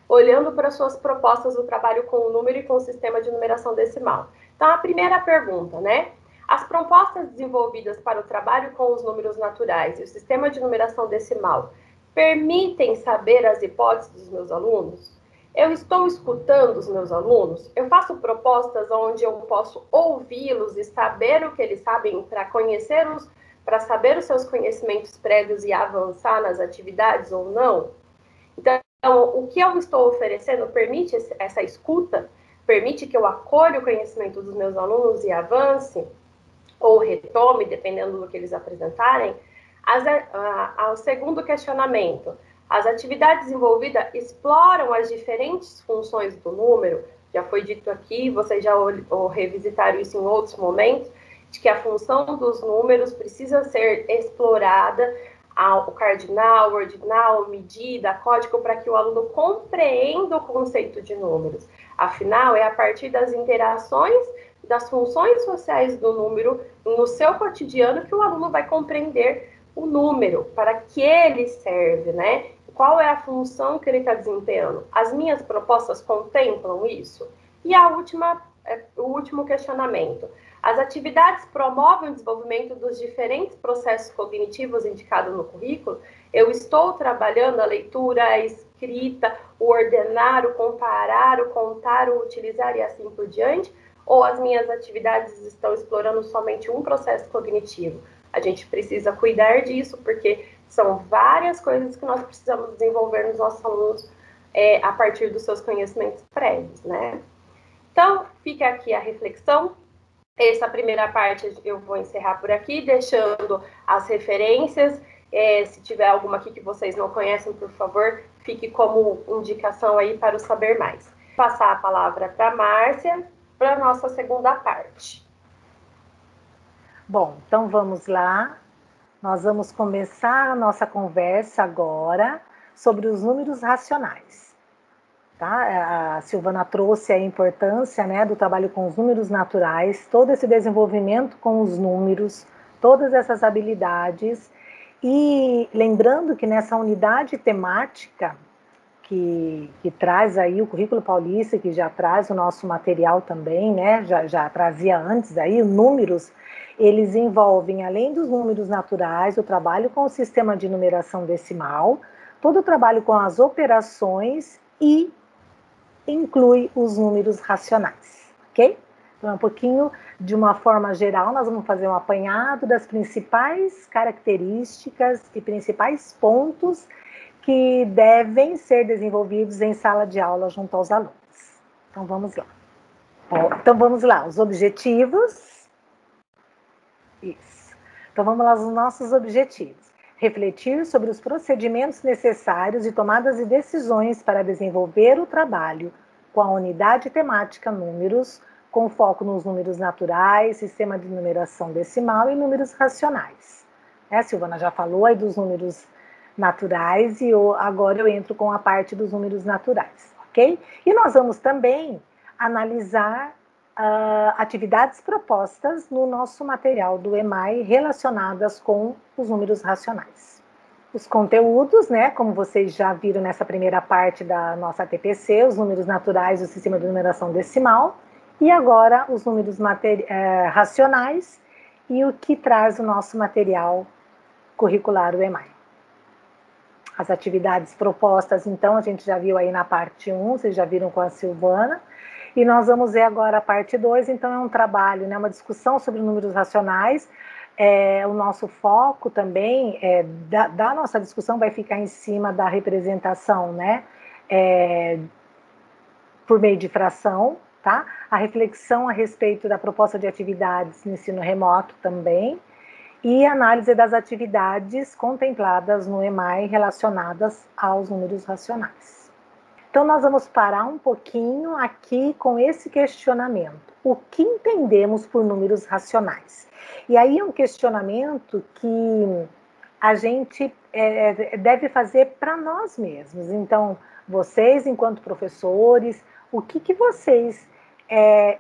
olhando para suas propostas do trabalho com o número e com o sistema de numeração decimal. Então, a primeira pergunta, né? As propostas desenvolvidas para o trabalho com os números naturais e o sistema de numeração decimal permitem saber as hipóteses dos meus alunos? Eu estou escutando os meus alunos? Eu faço propostas onde eu posso ouvi-los e saber o que eles sabem para saber os seus conhecimentos prévios e avançar nas atividades ou não? Então, o que eu estou oferecendo permite essa escuta? Permite que eu acolha o conhecimento dos meus alunos e avance? Ou retome, dependendo do que eles apresentarem? O segundo questionamento, as atividades envolvidas exploram as diferentes funções do número? Já foi dito aqui, vocês já revisitaram isso em outros momentos, de que a função dos números precisa ser explorada, o cardinal, o ordinal, medida, código, para que o aluno compreenda o conceito de números. Afinal, é a partir das interações, das funções sociais do número no seu cotidiano que o aluno vai compreender o número, para que ele serve, né? Qual é a função que ele está desempenhando? As minhas propostas contemplam isso? E o último questionamento. As atividades promovem o desenvolvimento dos diferentes processos cognitivos indicados no currículo? Eu estou trabalhando a leitura, a escrita, o ordenar, o comparar, o contar, o utilizar e assim por diante? Ou as minhas atividades estão explorando somente um processo cognitivo? A gente precisa cuidar disso, porque são várias coisas que nós precisamos desenvolver nos nossos alunos a partir dos seus conhecimentos prévios, né? Então, fica aqui a reflexão. Essa primeira parte eu vou encerrar por aqui, deixando as referências. Se tiver alguma aqui que vocês não conhecem, por favor, fique como indicação aí para o saber mais. Vou passar a palavra para a Márcia, para a nossa segunda parte. Bom, então vamos lá. Nós vamos começar a nossa conversa agora sobre os números racionais. Tá? A Silvana trouxe a importância, né, do trabalho com os números naturais, todo esse desenvolvimento com os números, todas essas habilidades. E lembrando que nessa unidade temática que traz aí o Currículo Paulista, que já traz o nosso material também, né, já trazia antes aí, números, eles envolvem, além dos números naturais, o trabalho com o sistema de numeração decimal, todo o trabalho com as operações e inclui os números racionais, ok? Então, um pouquinho, de uma forma geral, nós vamos fazer um apanhado das principais características e principais pontos que devem ser desenvolvidos em sala de aula junto aos alunos. Então, vamos lá. Então, vamos lá, os objetivos. Isso. Então, vamos lá, os nossos objetivos. Refletir sobre os procedimentos necessários de tomadas de decisões para desenvolver o trabalho com a unidade temática números, com foco nos números naturais, sistema de numeração decimal e números racionais. A Silvana já falou aí dos números naturais e agora eu entro com a parte dos números naturais, ok? E nós vamos também analisar atividades propostas no nosso material do EMAI relacionadas com os números racionais. Os conteúdos, né, como vocês já viram nessa primeira parte da nossa TPC, os números naturais do sistema de numeração decimal, e agora os números racionais e o que traz o nosso material curricular do EMAI. As atividades propostas, então, a gente já viu aí na parte 1, vocês já viram com a Silvana, E nós vamos ver agora a parte 2, então é um trabalho, né, uma discussão sobre números racionais. O nosso foco também, da nossa discussão, vai ficar em cima da representação, né, por meio de fração, tá? A reflexão a respeito da proposta de atividades no ensino remoto também, e análise das atividades contempladas no EMAI relacionadas aos números racionais. Então, nós vamos parar um pouquinho aqui com esse questionamento. O que entendemos por números racionais? E aí é um questionamento que a gente deve fazer para nós mesmos. Então, vocês, enquanto professores, o que vocês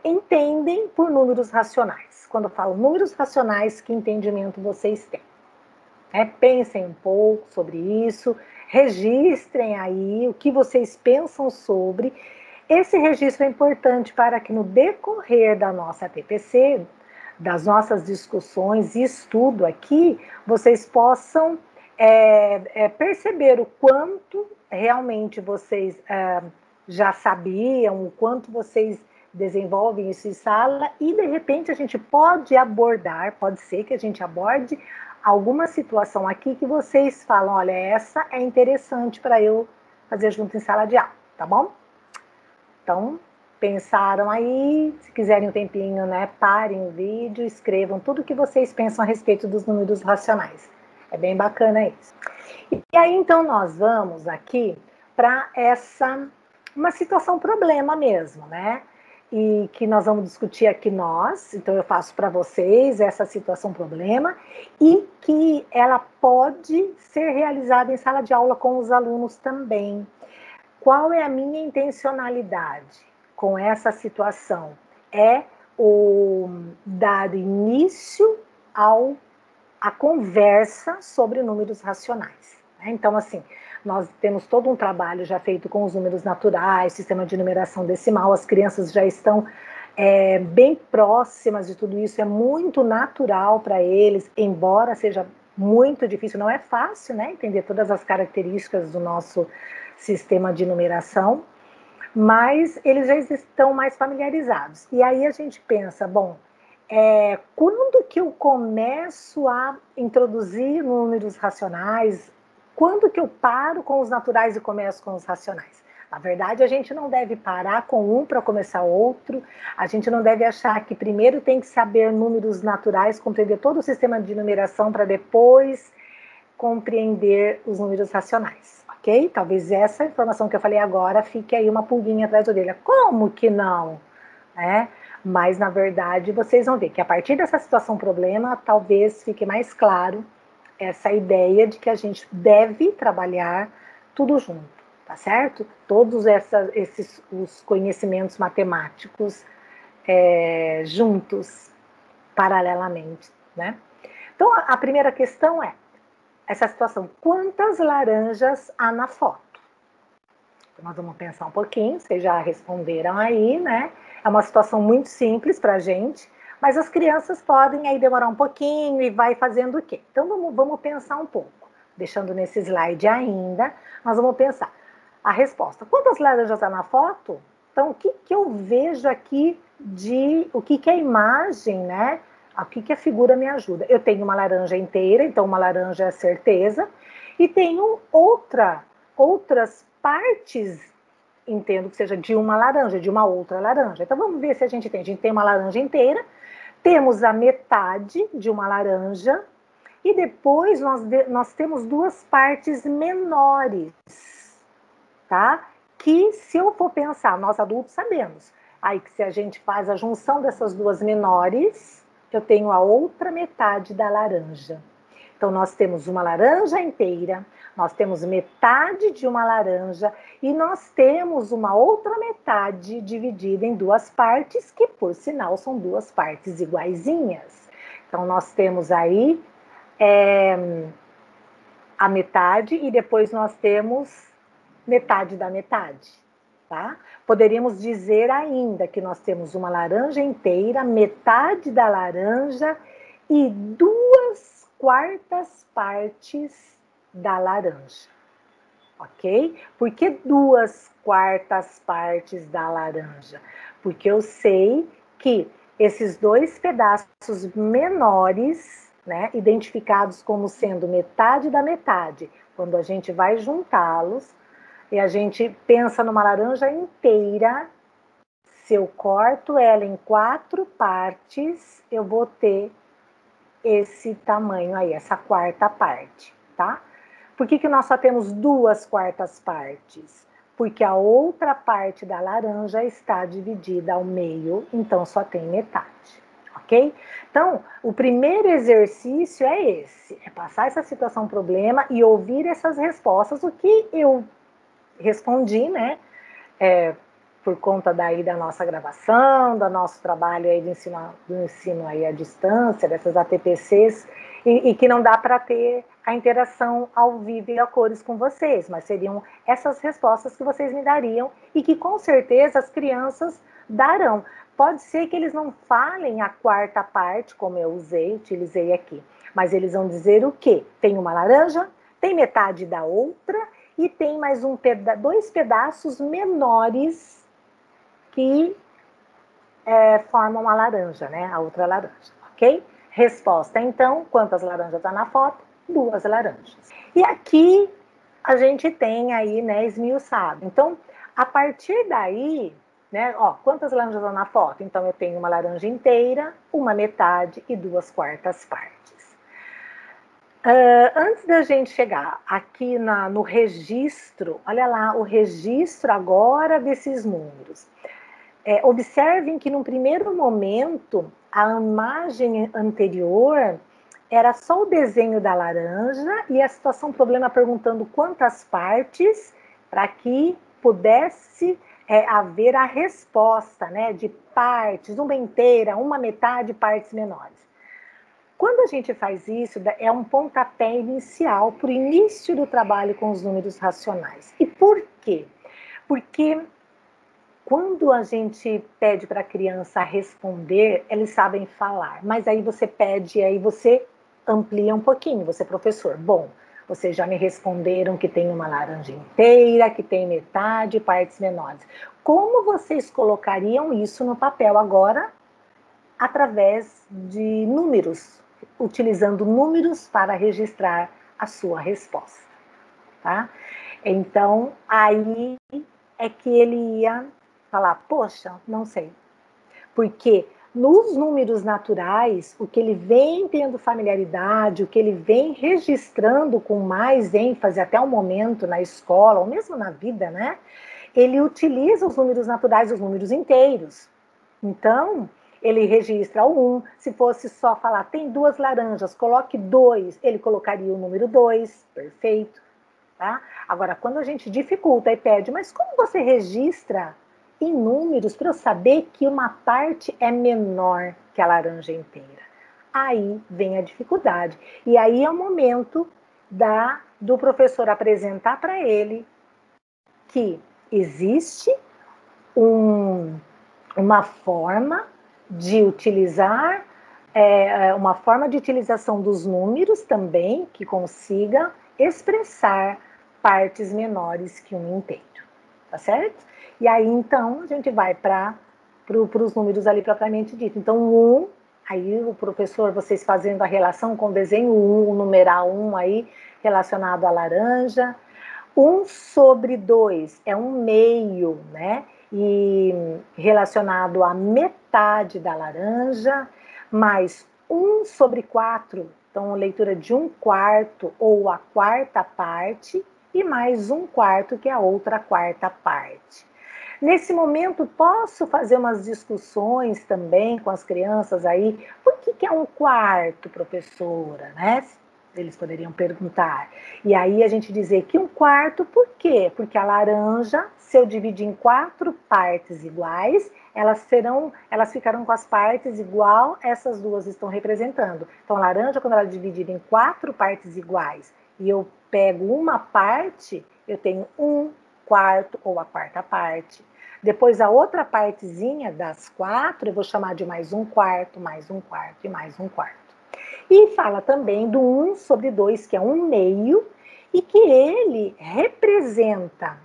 entendem por números racionais? Quando eu falo números racionais, que entendimento vocês têm? Pensem um pouco sobre isso, registrem aí o que vocês pensam sobre. Esse registro é importante para que no decorrer da nossa TPC, das nossas discussões e estudo aqui, vocês possam perceber o quanto realmente vocês já sabiam, o quanto vocês desenvolvem isso em sala, e de repente a gente pode abordar, pode ser que a gente aborde alguma situação aqui que vocês falam, olha, essa é interessante para eu fazer junto em sala de aula, tá bom? Então, pensaram aí, se quiserem um tempinho, né, parem o vídeo, escrevam tudo o que vocês pensam a respeito dos números racionais. É bem bacana isso. E aí, então, nós vamos aqui para uma situação problema mesmo, né? E que nós vamos discutir aqui nós, então eu faço para vocês essa situação problema, e que ela pode ser realizada em sala de aula com os alunos também. Qual é a minha intencionalidade com essa situação? O dar início à conversa sobre números racionais. Então, assim, nós temos todo um trabalho já feito com os números naturais, sistema de numeração decimal, as crianças já estão bem próximas de tudo isso, é muito natural para eles, embora seja muito difícil, não é fácil, né, entender todas as características do nosso sistema de numeração, mas eles já estão mais familiarizados. E aí a gente pensa, bom, quando que eu começo a introduzir números racionais? Quando que eu paro com os naturais e começo com os racionais? Na verdade, a gente não deve parar com um para começar outro, a gente não deve achar que primeiro tem que saber números naturais, compreender todo o sistema de numeração para depois compreender os números racionais, ok? Talvez essa informação que eu falei agora fique aí uma pulguinha atrás da orelha. Como que não? Mas, na verdade, vocês vão ver que a partir dessa situação problema, talvez fique mais claro essa ideia de que a gente deve trabalhar tudo junto, tá certo? Todos os conhecimentos matemáticos juntos, paralelamente, né? Então, a primeira questão é essa situação. Quantas laranjas há na foto? Então, nós vamos pensar um pouquinho, vocês já responderam aí, né? É uma situação muito simples para a gente, mas as crianças podem aí demorar um pouquinho e vai fazendo o quê? Então, vamos pensar um pouco. Deixando nesse slide ainda, nós vamos pensar. A resposta, quantas laranjas há na foto? Então, o que eu vejo aqui o que a imagem, né? O que a figura me ajuda? Eu tenho uma laranja inteira, então uma laranja é certeza, e tenho outras partes, entendo que seja de uma laranja, de uma outra laranja. Então vamos ver se a gente tem. A gente tem uma laranja inteira, temos a metade de uma laranja, e depois nós temos duas partes menores, tá? Que se eu for pensar, nós adultos sabemos, aí que se a gente faz a junção dessas duas menores, eu tenho a outra metade da laranja. Então, nós temos uma laranja inteira, nós temos metade de uma laranja e nós temos uma outra metade dividida em duas partes, que, por sinal, são duas partes iguaizinhas. Então, nós temos aí a metade e depois nós temos metade da metade, tá? Poderíamos dizer ainda que nós temos uma laranja inteira, metade da laranja e 2/4 partes da laranja, ok? Por que 2/4 partes da laranja? Porque eu sei que esses 2 pedaços menores, né, identificados como sendo metade da metade, quando a gente vai juntá-los, e a gente pensa numa laranja inteira, se eu corto ela em 4 partes, eu vou ter esse tamanho aí, essa 4ª parte, tá? Por que nós só temos 2/4 partes? Porque a outra parte da laranja está dividida ao meio, então só tem metade, ok? Então, o primeiro exercício é esse, é passar essa situação problema e ouvir essas respostas, o que eu respondi, né? Por conta daí da nossa gravação, do nosso trabalho aí do ensino aí à distância, dessas ATPCs, e que não dá para ter a interação ao vivo e a cores com vocês, mas seriam essas respostas que vocês me dariam e que com certeza as crianças darão. Pode ser que eles não falem a 4ª parte, como eu utilizei aqui, mas eles vão dizer o quê? Tem uma laranja, tem metade da outra e tem mais 2 pedaços menores que formam a laranja, né? A outra laranja, ok? Resposta, então, quantas laranjas há na foto? 2 laranjas. E aqui a gente tem aí, né, esmiuçado. Então, a partir daí, né, ó, quantas laranjas há na foto? Então, eu tenho uma laranja inteira, uma metade e 2/4 partes. Antes da gente chegar aqui no registro, olha lá, o registro agora desses números. Observem que, num primeiro momento, a imagem anterior era só o desenho da laranja e a situação problema perguntando quantas partes para que pudesse haver a resposta, né, de partes, uma inteira, uma metade, partes menores. Quando a gente faz isso, é um pontapé inicial para o início do trabalho com os números racionais. E por quê? Porque quando a gente pede para a criança responder, eles sabem falar, mas aí você pede, aí você amplia um pouquinho, você professor. Bom, vocês já me responderam que tem uma laranja inteira, que tem metade, partes menores. Como vocês colocariam isso no papel agora? Através de números, utilizando números para registrar a sua resposta, tá? Então, aí é que ele ia falar, poxa, não sei. Porque nos números naturais, o que ele vem tendo familiaridade, o que ele vem registrando com mais ênfase até o momento na escola, ou mesmo na vida, né? Ele utiliza os números naturais, os números inteiros. Então, ele registra o 1. Se fosse só falar, tem 2 laranjas, coloque 2, ele colocaria o número 2, perfeito. Tá? Agora, quando a gente dificulta e pede, mas como você registra em números para eu saber que uma parte é menor que a laranja inteira? Aí vem a dificuldade. E aí é o momento do professor apresentar para ele que existe uma forma de utilizar, uma forma de utilização dos números também que consiga expressar partes menores que um inteiro, tá certo? E aí, então, a gente vai para os números ali propriamente dito. Então, 1, aí o professor, vocês fazendo a relação com o desenho 1, o numeral 1 aí, relacionado à laranja. 1/2 é um meio, né? E relacionado à metade da laranja, mais 1/4, então leitura de 1/4 ou a 4ª parte, e mais 1/4, que é a outra 4ª parte. Nesse momento, posso fazer umas discussões também com as crianças aí, por que é 1/4, professora, né? Eles poderiam perguntar. E aí a gente dizer que 1/4, por quê? Porque a laranja, se eu dividir em 4 partes iguais, elas ficarão com as partes igual essas duas estão representando. Então, a laranja, quando ela é dividida em 4 partes iguais, e eu pego uma parte, eu tenho 1/4 ou a 4ª parte. Depois, a outra partezinha das 4, eu vou chamar de mais 1/4, mais 1/4 e mais 1/4. E fala também do 1/2, que é um meio, e que ele representa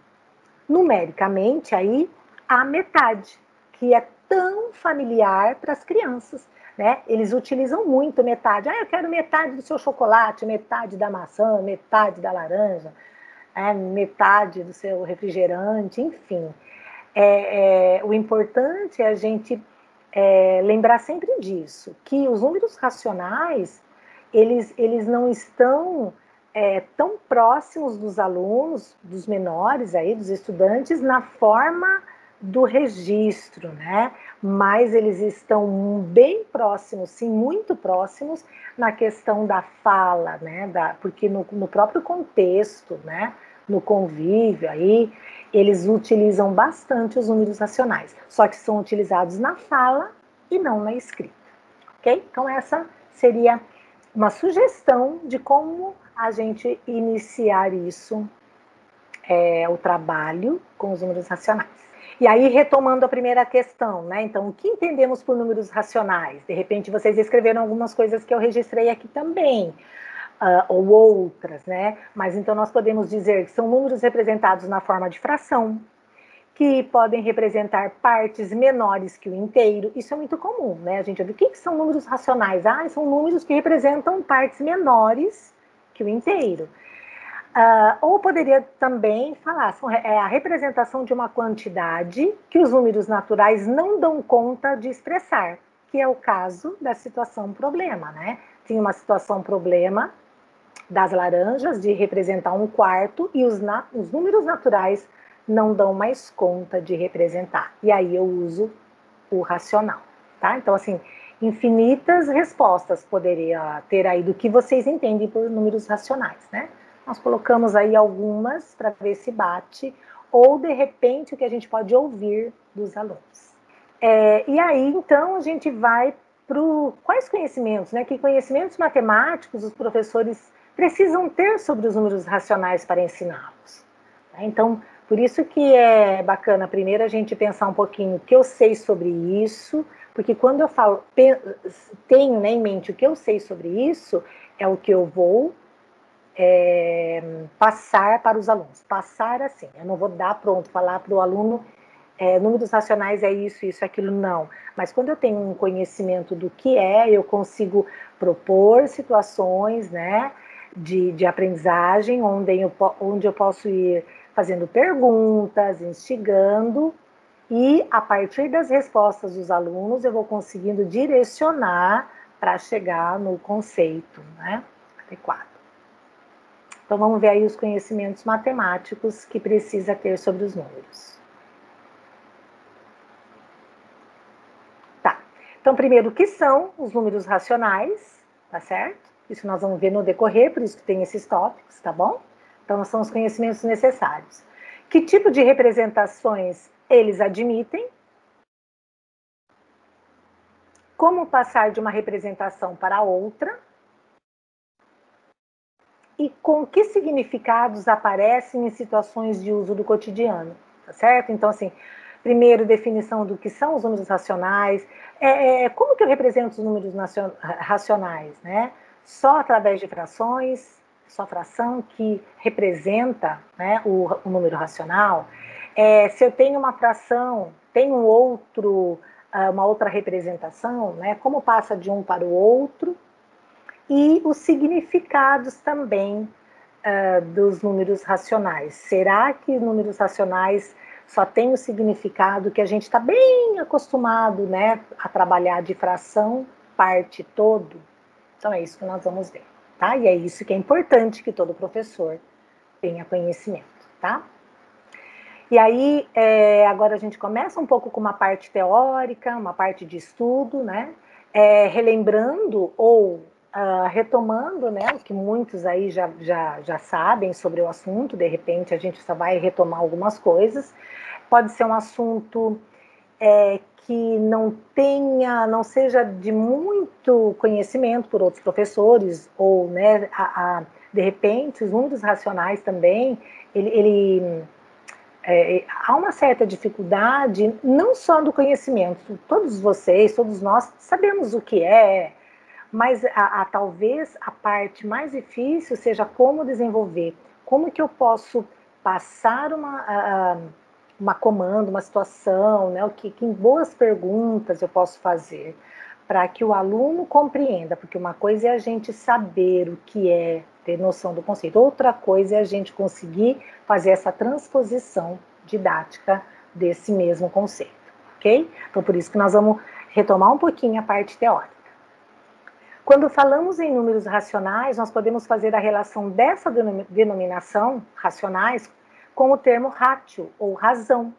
numericamente aí a metade, que é tão familiar para as crianças, né? Eles utilizam muito metade. Eu quero metade do seu chocolate, metade da maçã, metade da laranja, metade do seu refrigerante, enfim. O importante é a gente lembrar sempre disso, que os números racionais, eles não estão tão próximos dos alunos, dos menores aí, dos estudantes, na forma do registro, né? Mas eles estão bem próximos, sim, muito próximos na questão da fala, né? Porque no próprio contexto, né? No convívio aí, eles utilizam bastante os números racionais, só que são utilizados na fala e não na escrita, ok? Então essa seria uma sugestão de como a gente iniciar isso, o trabalho com os números racionais. E aí, retomando a primeira questão, né? Então, o que entendemos por números racionais? De repente, vocês escreveram algumas coisas que eu registrei aqui também, ou outras, né? Mas então nós podemos dizer que são números representados na forma de fração, que podem representar partes menores que o inteiro. Isso é muito comum, né? A gente ouve, o que são números racionais? São números que representam partes menores que o inteiro. Ou poderia também falar, é a representação de uma quantidade que os números naturais não dão conta de expressar, que é o caso da situação problema, né? Tinha uma situação problema das laranjas de representar 1/4 e os números naturais não dão mais conta de representar. E aí eu uso o racional, tá? Então, assim, infinitas respostas poderia ter aí do que vocês entendem por números racionais, né? Nós colocamos aí algumas para ver se bate, ou de repente o que a gente pode ouvir dos alunos. E aí, então, a gente vai para quais conhecimentos, né? Que conhecimentos matemáticos os professores precisam ter sobre os números racionais para ensiná-los. Então, por isso que é bacana primeiro a gente pensar um pouquinho o que eu sei sobre isso, porque quando eu falo, tenho, né, em mente o que eu sei sobre isso, é o que eu vou passar para os alunos. Passar assim, eu não vou dar pronto, falar para o aluno números racionais é isso, isso, aquilo, não. Mas quando eu tenho um conhecimento do que eu consigo propor situações, né, de aprendizagem, onde eu posso ir fazendo perguntas, instigando, e a partir das respostas dos alunos eu vou conseguindo direcionar para chegar no conceito, né, adequado. Então vamos ver aí os conhecimentos matemáticos que precisa ter sobre os números. Tá, então primeiro o que são os números racionais, tá certo? Isso nós vamos ver no decorrer, por isso que tem esses tópicos, tá bom? Então são os conhecimentos necessários. Que tipo de representações eles admitem? Como passar de uma representação para outra? E com que significados aparecem em situações de uso do cotidiano, tá certo? Então, assim, primeiro, definição do que são os números racionais. Como que eu represento os números racionais, né? Só através de frações, só fração que representa, né, o número racional. Se eu tenho uma fração, tem uma outra representação, né? Como passa de um para o outro. E os significados também dos números racionais. Será que números racionais só tem o significado que a gente está bem acostumado, né, a trabalhar de fração, parte, todo? Então é isso que nós vamos ver, tá? E é isso que é importante que todo professor tenha conhecimento, tá? E aí, agora a gente começa um pouco com uma parte teórica, uma parte de estudo, né? Relembrando ou retomando, né, o que muitos aí já sabem sobre o assunto, de repente a gente só vai retomar algumas coisas. Pode ser um assunto que não seja de muito conhecimento por outros professores, ou, né, de repente, os números racionais também, há uma certa dificuldade, não só do conhecimento, todos vocês, todos nós sabemos o que mas talvez a parte mais difícil seja como desenvolver como que eu posso passar uma comanda, uma situação, né? Que boas perguntas eu posso fazer para que o aluno compreenda, porque uma coisa é a gente saber o que é, ter noção do conceito, outra coisa é a gente conseguir fazer essa transposição didática desse mesmo conceito, ok? Então, por isso que nós vamos retomar um pouquinho a parte teórica. Quando falamos em números racionais, nós podemos fazer a relação dessa denominação, racionais, com o termo ratio, ou razão,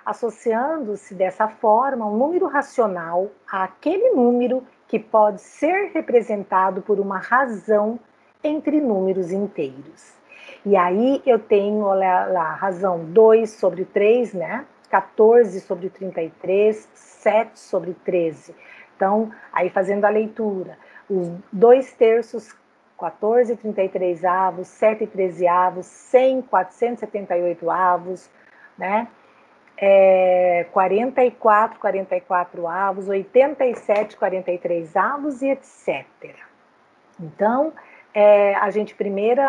associando-se dessa forma um número racional àquele número que pode ser representado por uma razão entre números inteiros. E aí eu tenho, olha lá, a razão 2 sobre 3, né? 14 sobre 33, 7 sobre 13. Então, aí fazendo a leitura, os 2/3, 14 33 avos, 7 13 avos, 100, 478 avos, né? 44, 44 avos, 87, 43 avos e etc. Então,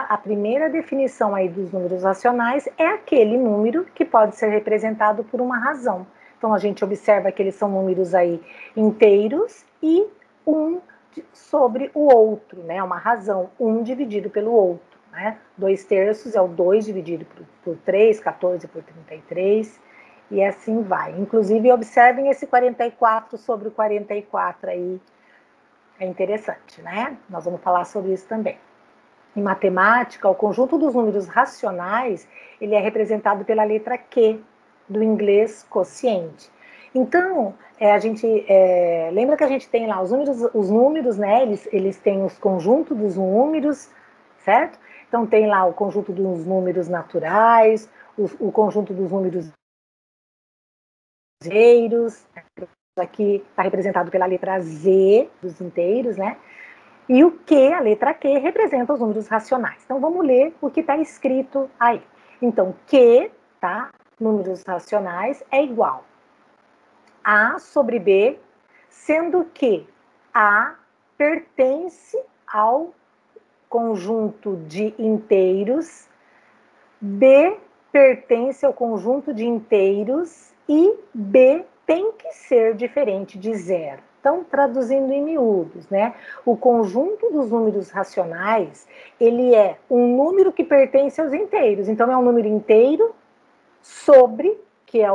a primeira definição aí dos números racionais é aquele número que pode ser representado por uma razão. Então, a gente observa que eles são números aí inteiros e um sobre o outro, né? Uma razão, um dividido pelo outro, né? 2/3 é o 2 dividido por 3, 14 por 33, e assim vai. Inclusive, observem esse 44 sobre o 44 aí, é interessante, né? Nós vamos falar sobre isso também. Em matemática, o conjunto dos números racionais, ele é representado pela letra Q, do inglês quociente. Então, lembra que a gente tem lá os números, né? Eles têm os conjuntos dos números, certo? Então, tem lá o conjunto dos números naturais, o conjunto dos números inteiros, aqui está representado pela letra Z, dos inteiros, né? E o Q, a letra Q, representa os números racionais. Então, vamos ler o que está escrito aí. Então, Q, tá? Números racionais, é igual a sobre B, sendo que A pertence ao conjunto de inteiros, B pertence ao conjunto de inteiros e B tem que ser diferente de zero. Então, traduzindo em miúdos, né? O conjunto dos números racionais, ele é um número que pertence aos inteiros. Então, é um número inteiro sobre, que é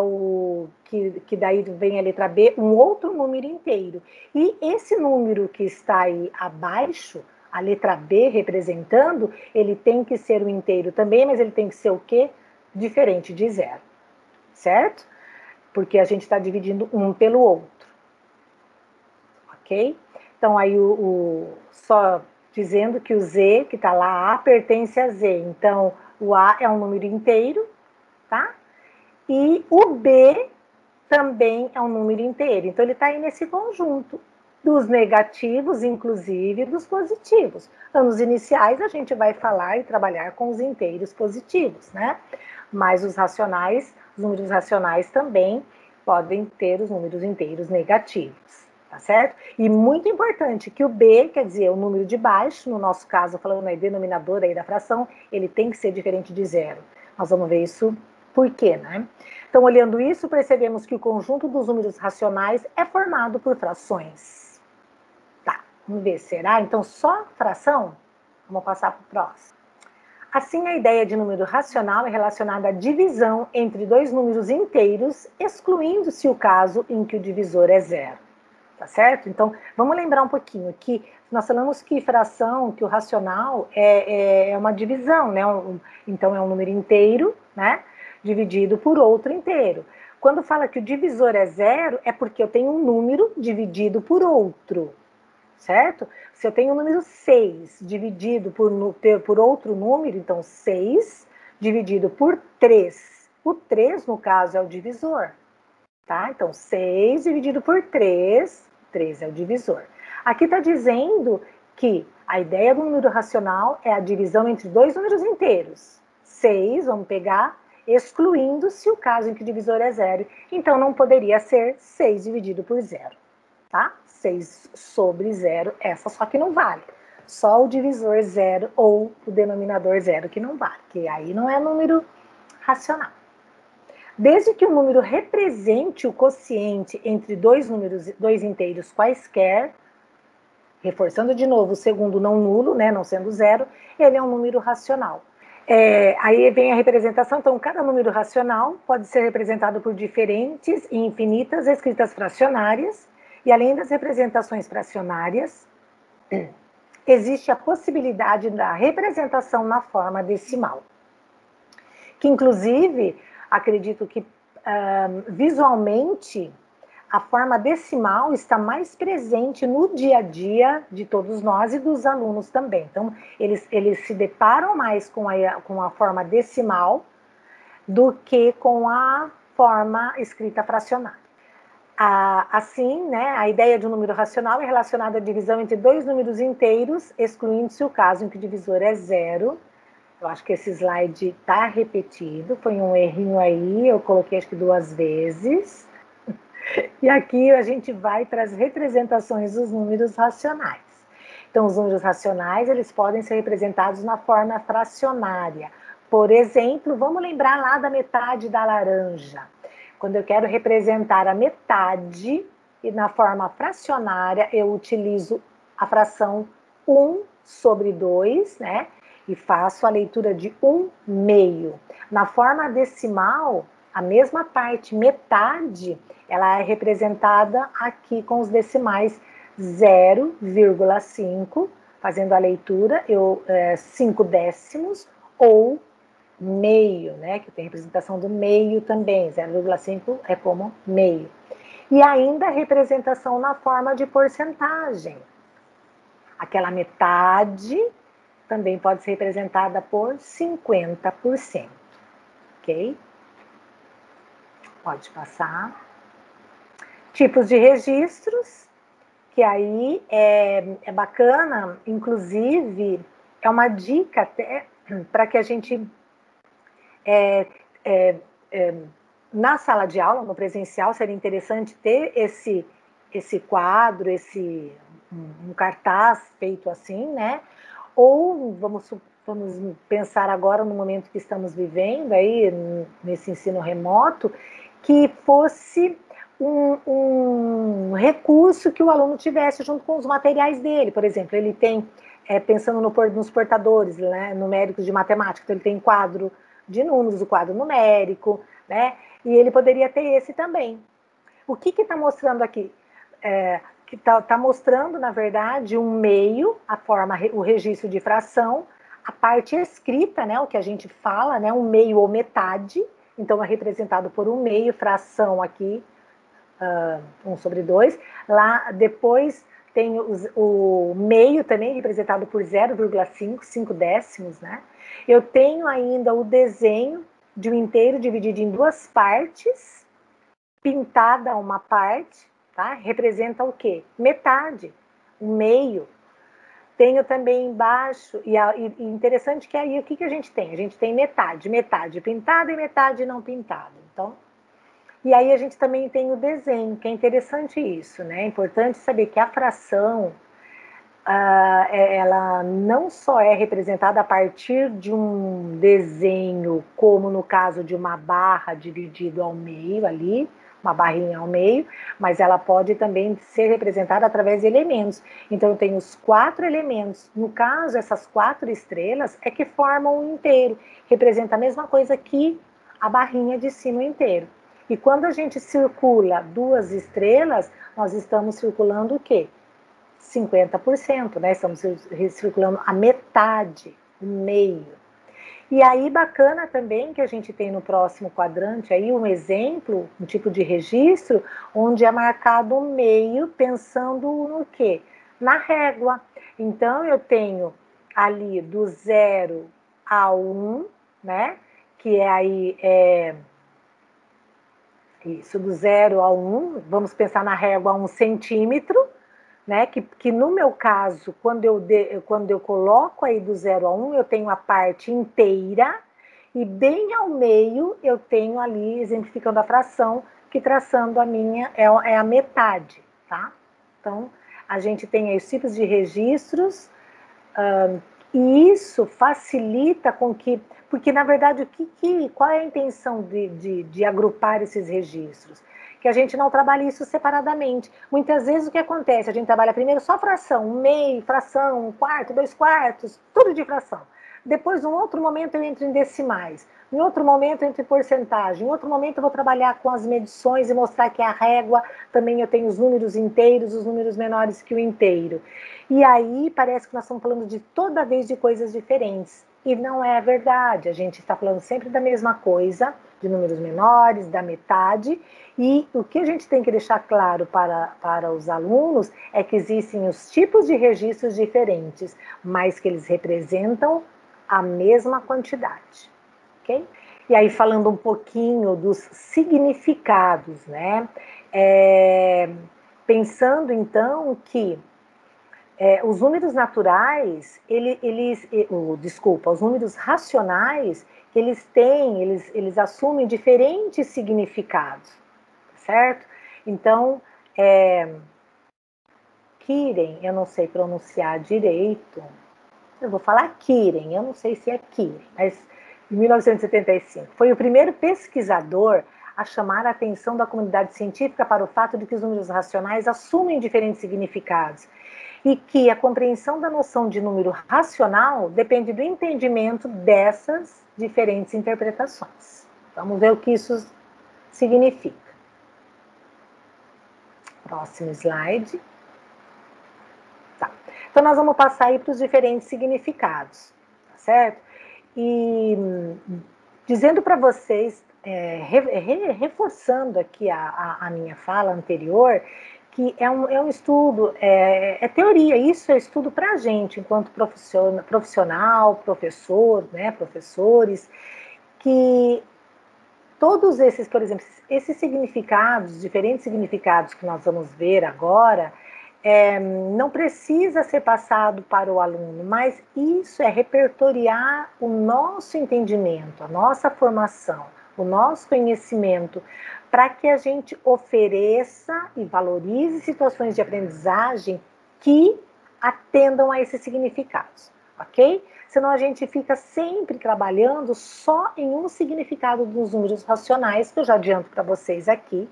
que daí vem a letra B, um outro número inteiro. E esse número que está aí abaixo, a letra B representando, ele tem que ser um inteiro também, mas ele tem que ser o quê? Diferente de zero, certo? Porque a gente está dividindo um pelo outro. Ok? Então, aí só dizendo que o Z, que está lá, A, pertence a Z. Então, o A é um número inteiro, tá? E o B também é um número inteiro. Então, ele está aí nesse conjunto dos negativos, inclusive dos positivos. Então, nos iniciais, a gente vai falar e trabalhar com os inteiros positivos, né? Mas os números racionais também podem ter os números inteiros negativos. Tá certo? E muito importante que o B, quer dizer, o número de baixo, no nosso caso, falando aí denominador aí da fração, ele tem que ser diferente de zero. Nós vamos ver isso por quê, né? Então, olhando isso, percebemos que o conjunto dos números racionais é formado por frações. Tá, vamos ver, será? Então, só fração? Vamos passar para o próximo. Assim, a ideia de número racional é relacionada à divisão entre dois números inteiros, excluindo-se o caso em que o divisor é zero. Tá certo? Então, vamos lembrar um pouquinho que nós falamos que fração, que o racional é uma divisão, né? Então, é um número inteiro, né? Dividido por outro inteiro. Quando fala que o divisor é zero, é porque eu tenho um número dividido por outro, certo? Se eu tenho o número 6 dividido por outro número, então 6 dividido por 3. O 3, no caso, é o divisor. Tá? Então, 6 dividido por 3, 3 é o divisor. Aqui está dizendo que a ideia do número racional é a divisão entre dois números inteiros. 6, vamos pegar, excluindo-se o caso em que o divisor é zero. Então, não poderia ser 6 dividido por zero. Tá? 6 sobre zero, essa só que não vale. Só o divisor zero ou o denominador zero que não vale, que aí não é número racional. Desde que o número represente o quociente entre dois inteiros quaisquer, reforçando de novo o segundo não nulo, né, não sendo zero, ele é um número racional. Aí vem a representação, então cada número racional pode ser representado por diferentes e infinitas escritas fracionárias, e além das representações fracionárias, existe a possibilidade da representação na forma decimal, que inclusive, acredito que visualmente, a forma decimal está mais presente no dia a dia de todos nós e dos alunos também. Então, eles se deparam mais com a forma decimal do que com a forma escrita fracionária. Assim, né, a ideia de um número racional é relacionada à divisão entre dois números inteiros, excluindo-se o caso em que o divisor é zero. Eu acho que esse slide está repetido, foi um errinho aí, eu coloquei acho que 2 vezes. E aqui a gente vai para as representações dos números racionais. Então, os números racionais, eles podem ser representados na forma fracionária. Por exemplo, vamos lembrar lá da metade da laranja. Quando eu quero representar a metade, e na forma fracionária, eu utilizo a fração 1/2, né? E faço a leitura de 1/2. Na forma decimal, a mesma parte, metade, ela é representada aqui com os decimais 0,5, fazendo a leitura, 5 décimos, ou meio, né, que tem representação do meio também, 0,5 é como meio. E ainda a representação na forma de porcentagem. Aquela metade também pode ser representada por 50%, ok? Pode passar. Tipos de registros, que aí é bacana, inclusive, é uma dica até para que a gente, na sala de aula, no presencial, seria interessante ter esse quadro, um cartaz feito assim, né? Ou vamos pensar agora no momento que estamos vivendo aí, nesse ensino remoto, que fosse um recurso que o aluno tivesse junto com os materiais dele. Por exemplo, ele tem, pensando nos portadores, né, numéricos de matemática, então ele tem quadro de números, o quadro numérico, né, e ele poderia ter esse também. O que está mostrando aqui? Que está mostrando, na verdade, um meio, a forma, o registro de fração, a parte escrita, né, o que a gente fala, né, um meio ou metade, então é representado por um meio, fração aqui, 1/2. Lá depois tem o meio também representado por 0,5, 5 décimos, né? Eu tenho ainda o desenho de um inteiro dividido em 2 partes, pintada uma parte, tá? Representa o quê? Metade, um meio. Tenho também embaixo, e interessante que aí o que a gente tem? A gente tem metade pintada e metade não pintada. Então, e aí a gente também tem o desenho, que é interessante isso, né? É importante saber que a fração, ela não só é representada a partir de um desenho, como no caso de uma barra dividida ao meio ali, uma barrinha ao meio, mas ela pode também ser representada através de elementos. Então, eu tenho os 4 elementos. No caso, essas 4 estrelas é que formam um inteiro. Representa a mesma coisa que a barrinha de cima inteiro. E quando a gente circula 2 estrelas, nós estamos circulando o quê? 50%, né? Estamos circulando a metade, o meio. E aí, bacana também que a gente tem no próximo quadrante aí um exemplo, um tipo de registro, onde é marcado o meio, pensando no quê? Na régua. Então, eu tenho ali do 0 ao 1, né? Que é aí, isso, do 0 ao 1, vamos pensar na régua 1 centímetro, né? Que no meu caso, quando eu coloco aí do 0 a 1, eu tenho a parte inteira, e bem ao meio eu tenho ali, exemplificando a fração, que traçando a minha é a metade, tá? Então, a gente tem aí os tipos de registros E isso facilita com que... Porque, na verdade, qual é a intenção de agrupar esses registros? Que a gente não trabalhe isso separadamente. Muitas vezes o que acontece? A gente trabalha primeiro só fração, um meio, fração, um quarto, 2/4, tudo de fração. Depois, num outro momento, eu entro em decimais. Em outro momento, eu entro em porcentagem. Em outro momento, eu vou trabalhar com as medições e mostrar que a régua também eu tenho os números inteiros, os números menores que o inteiro. E aí, parece que nós estamos falando de toda vez de coisas diferentes. E não é verdade. A gente está falando sempre da mesma coisa, de números menores, da metade. E o que a gente tem que deixar claro para os alunos é que existem os tipos de registros diferentes, mas que eles representam a mesma quantidade, ok? E aí, falando um pouquinho dos significados, né? Pensando, então, que os números naturais, os números racionais, eles assumem diferentes significados, certo? Então, Kiren, eu não sei pronunciar direito, eu vou falar Kiren, eu não sei se é Kiren, mas em 1975, foi o primeiro pesquisador a chamar a atenção da comunidade científica para o fato de que os números racionais assumem diferentes significados e que a compreensão da noção de número racional depende do entendimento dessas diferentes interpretações. Vamos ver o que isso significa. Próximo slide. Tá. Então, nós vamos passar aí para os diferentes significados, tá certo? E dizendo para vocês, reforçando aqui a minha fala anterior, que é um estudo, é teoria, isso é estudo para a gente, enquanto profissional, professor, né, professores, que todos esses, por exemplo, esses significados, diferentes significados que nós vamos ver agora, não precisa ser passado para o aluno, mas isso é repertoriar o nosso entendimento, a nossa formação, o nosso conhecimento, para que a gente ofereça e valorize situações de aprendizagem que atendam a esses significados, ok? Senão a gente fica sempre trabalhando só em um significado dos números racionais, que eu já adianto para vocês aqui,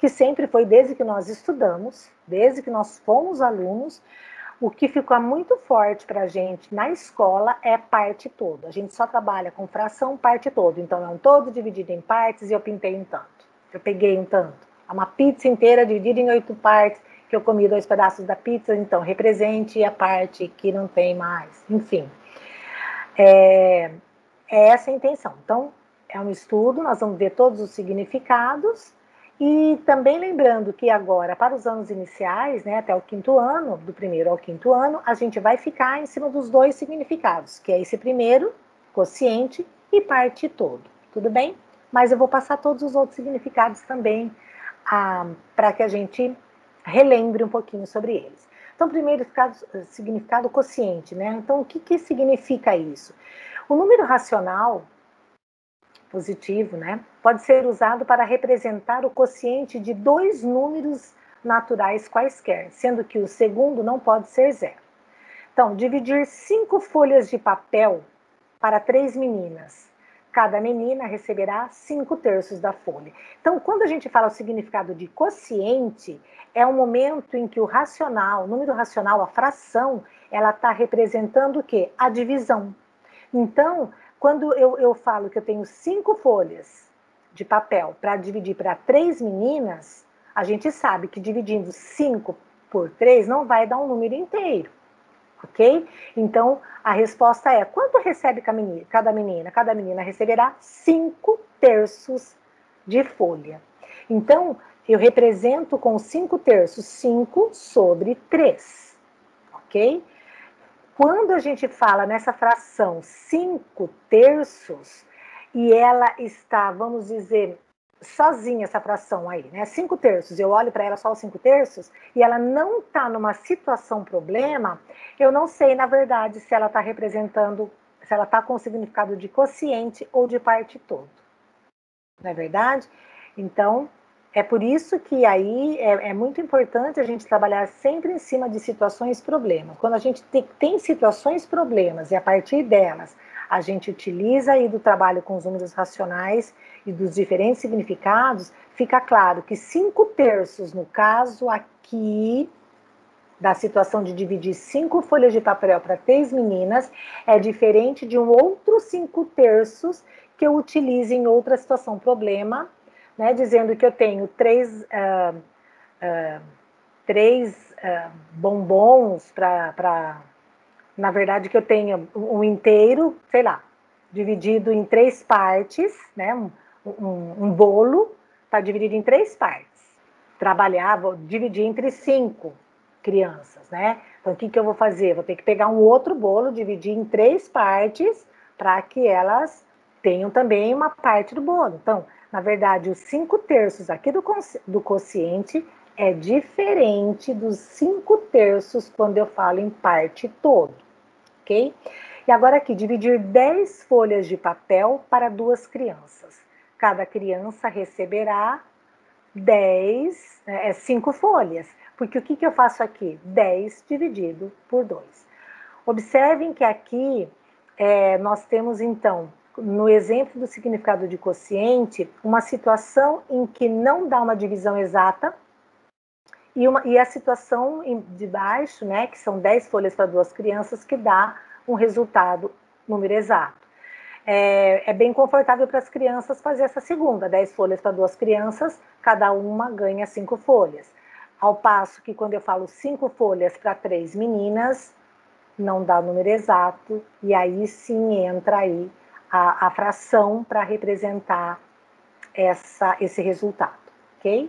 que sempre foi desde que nós estudamos, desde que nós fomos alunos, o que ficou muito forte para a gente na escola é parte todo. A gente só trabalha com fração parte todo. Então, é um todo dividido em partes e eu pintei um tanto. Eu peguei um tanto. É uma pizza inteira dividida em 8 partes, que eu comi 2 pedaços da pizza, então represente a parte que não tem mais. Enfim, é essa a intenção. Então, é um estudo, nós vamos ver todos os significados. E também lembrando que agora, para os anos iniciais, né, até o 5º ano, do 1º ao 5º ano, a gente vai ficar em cima dos 2 significados, que é esse primeiro, quociente, e parte todo. Tudo bem? Mas eu vou passar todos os outros significados também, para que a gente relembre um pouquinho sobre eles. Então, primeiro significado quociente, né? Então, o que significa isso? O número racional positivo, né, pode ser usado para representar o quociente de 2 números naturais quaisquer, sendo que o segundo não pode ser 0. Então, dividir 5 folhas de papel para 3 meninas. Cada menina receberá 5/3 da folha. Então, quando a gente fala o significado de quociente, é um momento em que o racional, o número racional, a fração, ela está representando o quê? A divisão. Então, quando eu falo que eu tenho 5 folhas de papel para dividir para 3 meninas, a gente sabe que dividindo 5 por 3 não vai dar um número inteiro, ok? Então, a resposta é, quanto recebe cada menina? Cada menina receberá 5/3 de folha. Então, eu represento com 5/3, 5 sobre 3, ok? Quando a gente fala nessa fração 5/3, e ela está, vamos dizer, sozinha essa fração aí, né? 5/3, eu olho para ela só os 5/3, e ela não está numa situação problema, eu não sei, na verdade, se ela está representando, se ela está com o significado de quociente ou de parte todo. Não é verdade? Então, É por isso que aí é muito importante a gente trabalhar sempre em cima de situações problemas. Quando a gente tem situações problemas e a partir delas a gente utiliza aí do trabalho com os números racionais e dos diferentes significados, fica claro que 5/3, no caso aqui, da situação de dividir 5 folhas de papel para 3 meninas, é diferente de um outro 5/3 que eu utilize em outra situação problema, né, dizendo que eu tenho três bombons na verdade, que eu tenha um inteiro, sei lá, dividido em 3 partes, né? Um bolo está dividido em 3 partes. Vou dividir entre 5 crianças, né? Então, o que eu vou fazer? Vou ter que pegar um outro bolo, dividir em 3 partes, para que elas tenham também uma parte do bolo. Então, na verdade, os 5/3 aqui do quociente é diferente dos 5/3 quando eu falo em parte todo, ok? E agora aqui, dividir 10 folhas de papel para 2 crianças. Cada criança receberá 5 folhas. Porque o que eu faço aqui? 10 dividido por 2. Observem que aqui nós temos, então, no exemplo do significado de quociente, uma situação em que não dá uma divisão exata, e a situação de baixo, né, que são 10 folhas para 2 crianças, que dá um resultado, número exato. É bem confortável para as crianças fazer essa segunda, 10 folhas para 2 crianças, cada uma ganha 5 folhas. Ao passo que quando eu falo 5 folhas para 3 meninas, não dá o número exato, e aí sim entra aí a fração para representar esse resultado, ok?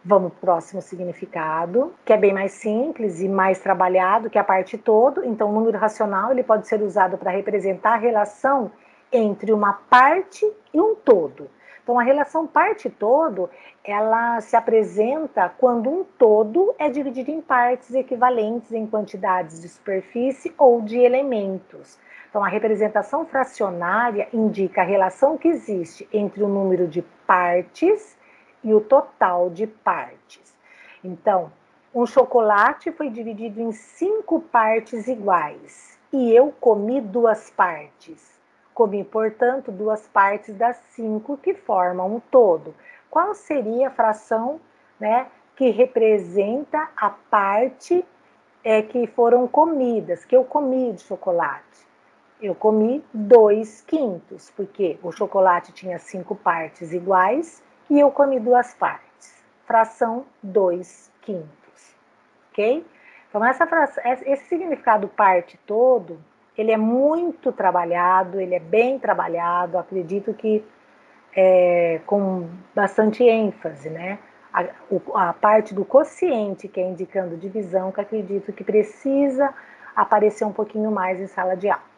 Vamos para o próximo significado, que é bem mais simples e mais trabalhado, que é a parte todo. Então, o número racional ele pode ser usado para representar a relação entre uma parte e um todo. Então, a relação parte-todo, ela se apresenta quando um todo é dividido em partes equivalentes em quantidades de superfície ou de elementos. Então, a representação fracionária indica a relação que existe entre o número de partes e o total de partes. Então, um chocolate foi dividido em 5 partes iguais e eu comi 2 partes. Comi, portanto, 2 partes das 5 que formam um todo. Qual seria a fração, né, que representa a parte que foram comidas, que eu comi de chocolate? Eu comi 2/5, porque o chocolate tinha 5 partes iguais e eu comi 2 partes. Fração 2/5, ok? Então, esse significado parte todo, ele é muito trabalhado, ele é bem trabalhado, acredito que com bastante ênfase, né? A parte do quociente, que é indicando divisão, que acredito que precisa aparecer um pouquinho mais em sala de aula.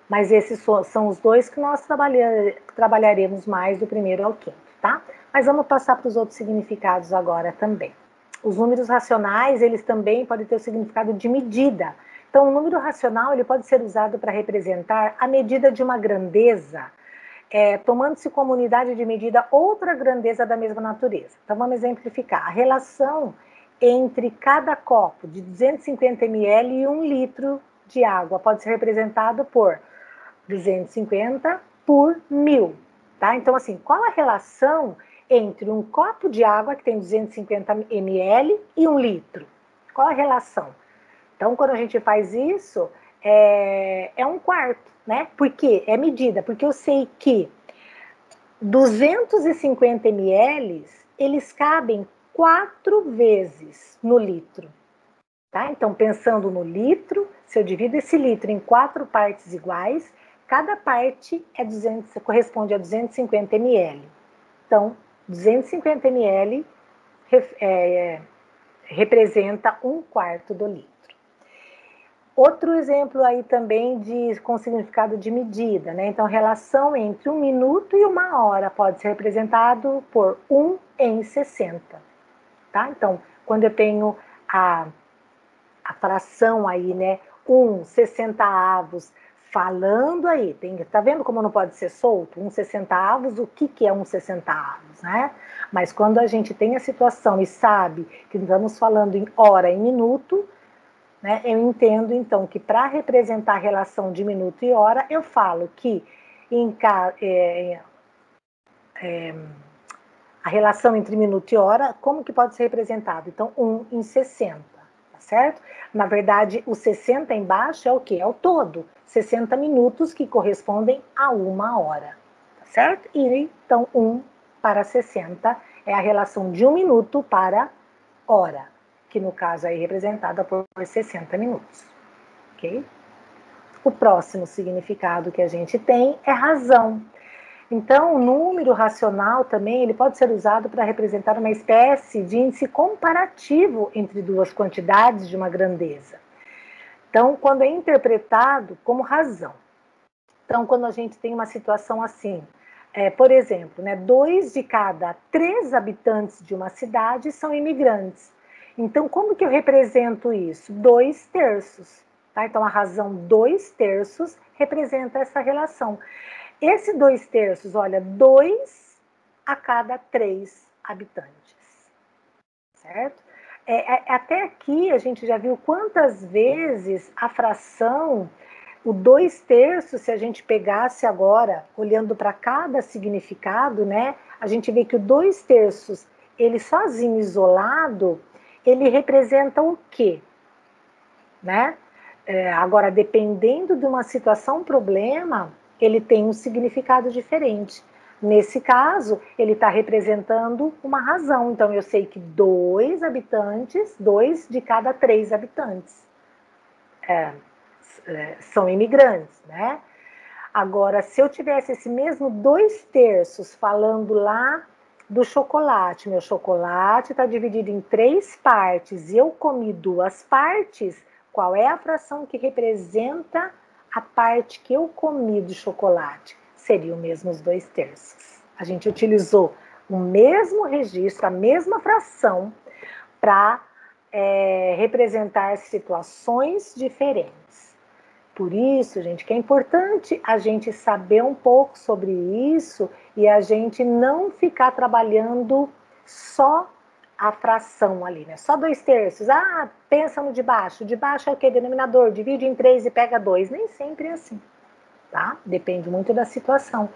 Mas esses são os dois que nós trabalharemos mais do primeiro ao quinto, tá? Mas vamos passar para os outros significados agora também. Os números racionais, eles também podem ter o significado de medida. Então, o número racional, ele pode ser usado para representar a medida de uma grandeza, tomando-se como unidade de medida outra grandeza da mesma natureza. Então, vamos exemplificar. A relação entre cada copo de 250 ml e 1 litro de água pode ser representado por 250 por 1000, tá? Então, assim, qual a relação entre um copo de água que tem 250 ml e 1 litro? Qual a relação? Então, quando a gente faz isso, é 1/4, né? Por quê? É medida, porque eu sei que 250 ml, eles cabem 4 vezes no litro, tá? Então, pensando no litro, se eu divido esse litro em 4 partes iguais, cada parte corresponde a 250 ml. Então, 250 ml representa 1/4 do litro. Outro exemplo aí também com significado de medida, né? Então, relação entre 1 minuto e 1 hora pode ser representado por 1/60, tá? Então, quando eu tenho a fração aí, né? 1/60 falando aí, tá vendo como não pode ser solto? 1 centavos, o que é 1 centavos, né? Mas quando a gente tem a situação e sabe que estamos falando em hora e minuto, né, eu entendo então que para representar a relação de minuto e hora, eu falo que a relação entre minuto e hora, como que pode ser representado? Então, 1 em 60, tá certo? Na verdade, o 60 embaixo é o quê? É o todo. 60 minutos que correspondem a 1 hora, tá certo? E então, 1 para 60 é a relação de 1 minuto para hora, que no caso é representada por 60 minutos, ok? O próximo significado que a gente tem é razão. Então, o número racional também ele pode ser usado para representar uma espécie de índice comparativo entre duas quantidades de uma grandeza. Então, quando é interpretado como razão. Então, quando a gente tem uma situação assim, por exemplo, né, 2 de cada 3 habitantes de uma cidade são imigrantes. Então, como que eu represento isso? 2 terços. Tá? Então, a razão 2 terços representa essa relação. Esse 2 terços, olha, 2 a cada 3 habitantes, certo? Até aqui a gente já viu quantas vezes a fração, o 2 terços, se a gente pegasse agora, olhando para cada significado, né? A gente vê que o 2 terços, ele sozinho, isolado, ele representa o quê? Né? Agora, dependendo de uma situação, problema, ele tem um significado diferente. Nesse caso, ele está representando uma razão. Então, eu sei que 2 habitantes, 2 de cada 3 habitantes são imigrantes, né? Agora, se eu tivesse esse mesmo 2 terços falando lá do chocolate, meu chocolate está dividido em 3 partes e eu comi 2 partes, qual é a fração que representa a parte que eu comi do chocolate? Seriam mesmo os 2 terços. A gente utilizou o mesmo registro, a mesma fração, para representar situações diferentes. Por isso, gente, que é importante a gente saber um pouco sobre isso e a gente não ficar trabalhando só a fração ali, né? Só 2 terços. Ah, pensa no de baixo. De baixo é o que? Denominador. Divide em 3 e pega 2. Nem sempre é assim, tá? Depende muito da situação.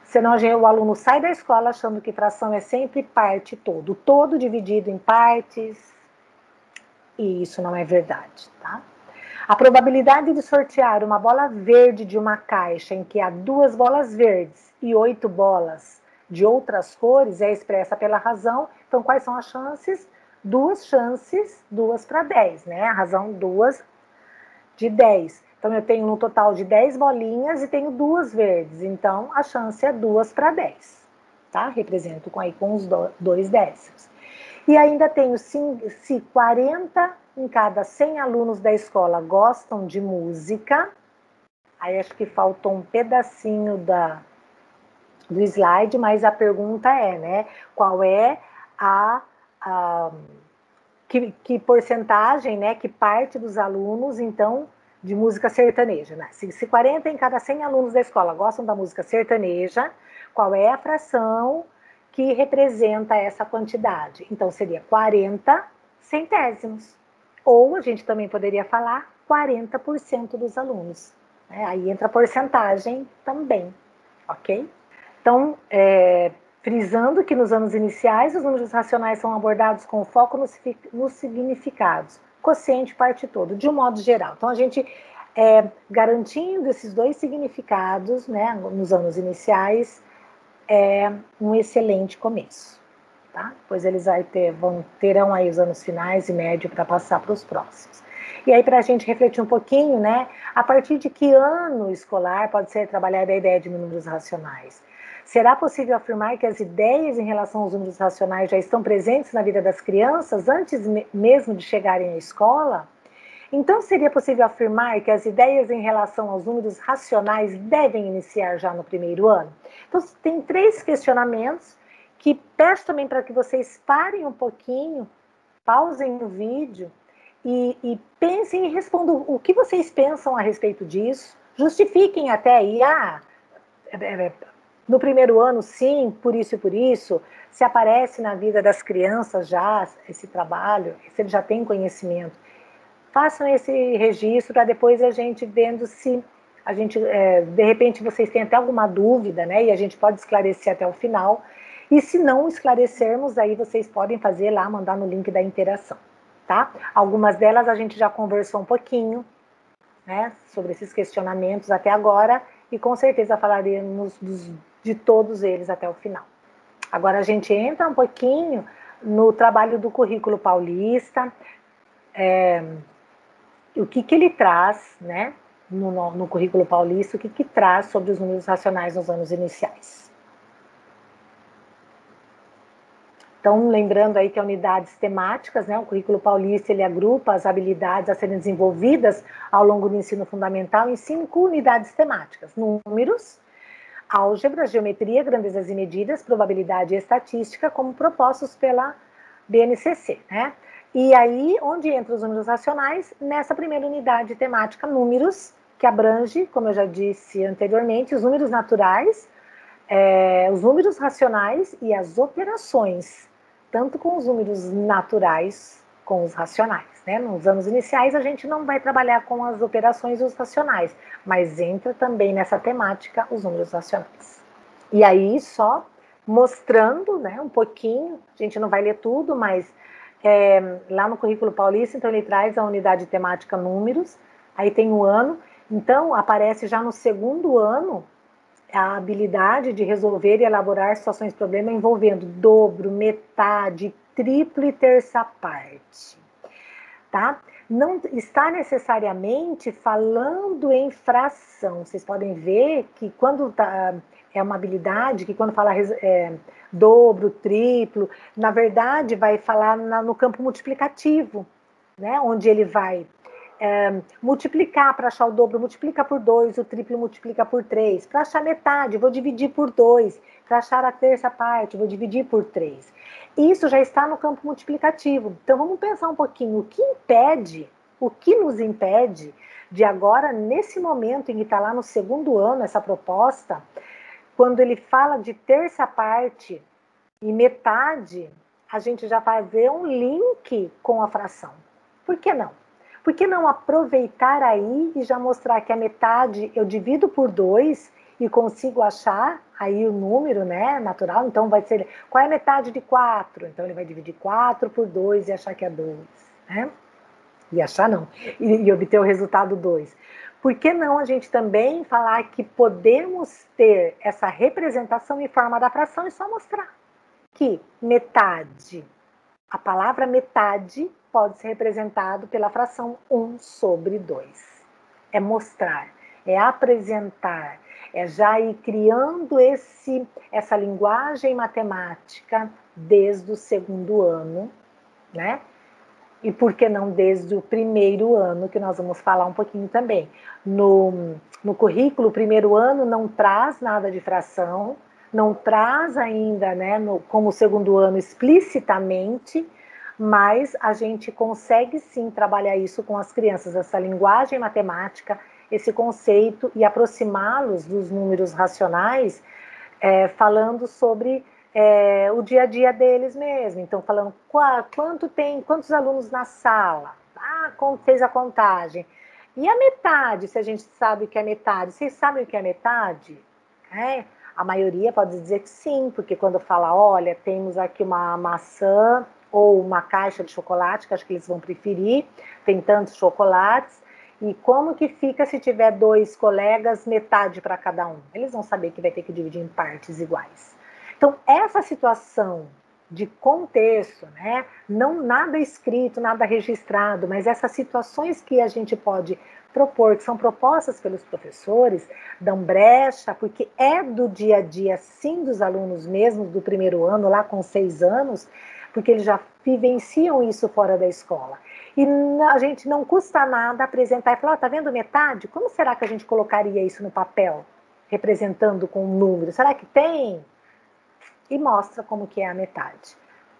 Senão o aluno sai da escola achando que fração é sempre parte todo. Todo dividido em partes. E isso não é verdade, tá? A probabilidade de sortear uma bola verde de uma caixa em que há 2 bolas verdes e 8 bolas de outras cores é expressa pela razão. Então, quais são as chances? 2 chances, 2 para 10, né? A razão 2 de 10. Então, eu tenho no total de 10 bolinhas e tenho 2 verdes. Então, a chance é 2 para 10, tá? Represento aí com os 2 décimos. E ainda tenho, se 40 em cada 100 alunos da escola gostam de música, aí acho que faltou um pedacinho do slide, mas a pergunta é, né, qual é que porcentagem, né, que parte dos alunos, então, de música sertaneja, né? Se 40 em cada 100 alunos da escola gostam da música sertaneja, qual é a fração que representa essa quantidade? Então, seria 40 centésimos. Ou a gente também poderia falar 40% dos alunos. Né? Aí entra a porcentagem também, ok? Então, frisando que nos anos iniciais, os números racionais são abordados com foco nos significados, quociente, parte todo, de um modo geral. Então, a gente, garantindo esses 2 significados, né, nos anos iniciais, é um excelente começo, tá? Pois eles terão aí os anos finais e médio para passar para os próximos. E aí, para a gente refletir um pouquinho, né, a partir de que ano escolar pode ser trabalhada a ideia de números racionais? Será possível afirmar que as ideias em relação aos números racionais já estão presentes na vida das crianças antes mesmo de chegarem à escola? Então, seria possível afirmar que as ideias em relação aos números racionais devem iniciar já no primeiro ano? Então, tem 3 questionamentos que peço também para que vocês parem um pouquinho, pausem o vídeo e pensem e respondam o que vocês pensam a respeito disso, Justifiquem até aí, no primeiro ano, sim, por isso e por isso. Se aparece na vida das crianças já esse trabalho, se eles já têm conhecimento, façam esse registro para depois a gente vendo se a gente, de repente, vocês têm até alguma dúvida, né? E a gente pode esclarecer até o final. E se não esclarecermos, aí vocês podem fazer lá, mandar no link da interação, tá? Algumas delas a gente já conversou um pouquinho, né? Sobre esses questionamentos até agora e com certeza falaremos de todos eles até o final. Agora a gente entra um pouquinho no trabalho do currículo paulista, o que ele traz, né, no currículo paulista, o que traz sobre os números racionais nos anos iniciais. Então, lembrando aí que a unidades temáticas, né, o currículo paulista, ele agrupa as habilidades a serem desenvolvidas ao longo do ensino fundamental em 5 unidades temáticas: números, álgebra, geometria, grandezas e medidas, probabilidade e estatística, como propostos pela BNCC, né? E aí, onde entram os números racionais? Nessa primeira unidade temática, números, que abrange, como eu já disse anteriormente, os números naturais, os números racionais e as operações, tanto com os números naturais com os racionais, né? Nos anos iniciais, a gente não vai trabalhar com as operações e os racionais, mas entra também nessa temática os números racionais. E aí, só mostrando, né, um pouquinho, a gente não vai ler tudo, mas lá no currículo paulista, então ele traz a unidade temática números, aí tem o ano, então aparece já no segundo ano a habilidade de resolver e elaborar situações de problema envolvendo dobro, metade, triplo e terça parte, tá? Não está necessariamente falando em fração. Vocês podem ver que quando é uma habilidade que quando fala dobro, triplo, na verdade vai falar no campo multiplicativo, né? Onde ele vai multiplicar para achar o dobro, multiplica por 2, o triplo multiplica por 3. Para achar metade, vou dividir por 2. Para achar a terça parte, vou dividir por 3. Isso já está no campo multiplicativo. Então vamos pensar um pouquinho o que nos impede de agora, nesse momento em que está lá no segundo ano, essa proposta, quando ele fala de terça parte e metade, a gente já fazer um link com a fração. Por que não? Por que não aproveitar aí e já mostrar que a metade eu divido por 2 e consigo achar aí o número, né, natural? Então vai ser, qual é a metade de 4? Então ele vai dividir 4 por 2 e achar que é 2, né? E achar não, e obter o resultado 2. Por que não a gente também falar que podemos ter essa representação em forma da fração e só mostrar que metade, a palavra metade pode ser representado pela fração 1 sobre 2. É mostrar, é apresentar, é já ir criando essa linguagem matemática desde o segundo ano, né? E por que não desde o primeiro ano, que nós vamos falar um pouquinho também. No currículo, o primeiro ano não traz nada de fração, não traz ainda, né, como o segundo ano explicitamente, mas a gente consegue sim trabalhar isso com as crianças, essa linguagem matemática, esse conceito, e aproximá-los dos números racionais, falando sobre o dia a dia deles mesmo. Então, falando quantos alunos na sala? Como fez a contagem? E a metade, se a gente sabe que é metade? Vocês sabem o que é metade? A maioria pode dizer que sim, porque quando fala, olha, temos aqui uma maçã ou uma caixa de chocolate, que acho que eles vão preferir, tem tantos chocolates, e como que fica se tiver 2 colegas, metade para cada um? Eles vão saber que vai ter que dividir em partes iguais. Então, essa situação de contexto, né? Não nada escrito, nada registrado, mas essas situações que a gente pode propor, que são propostas pelos professores, dão brecha, porque é do dia a dia, sim, dos alunos mesmo, do primeiro ano, lá com 6 anos, porque eles já vivenciam isso fora da escola. E a gente não custa nada apresentar e falar, tá vendo metade? Como será que a gente colocaria isso no papel, representando com um número? Será que tem? E mostra como que é a metade,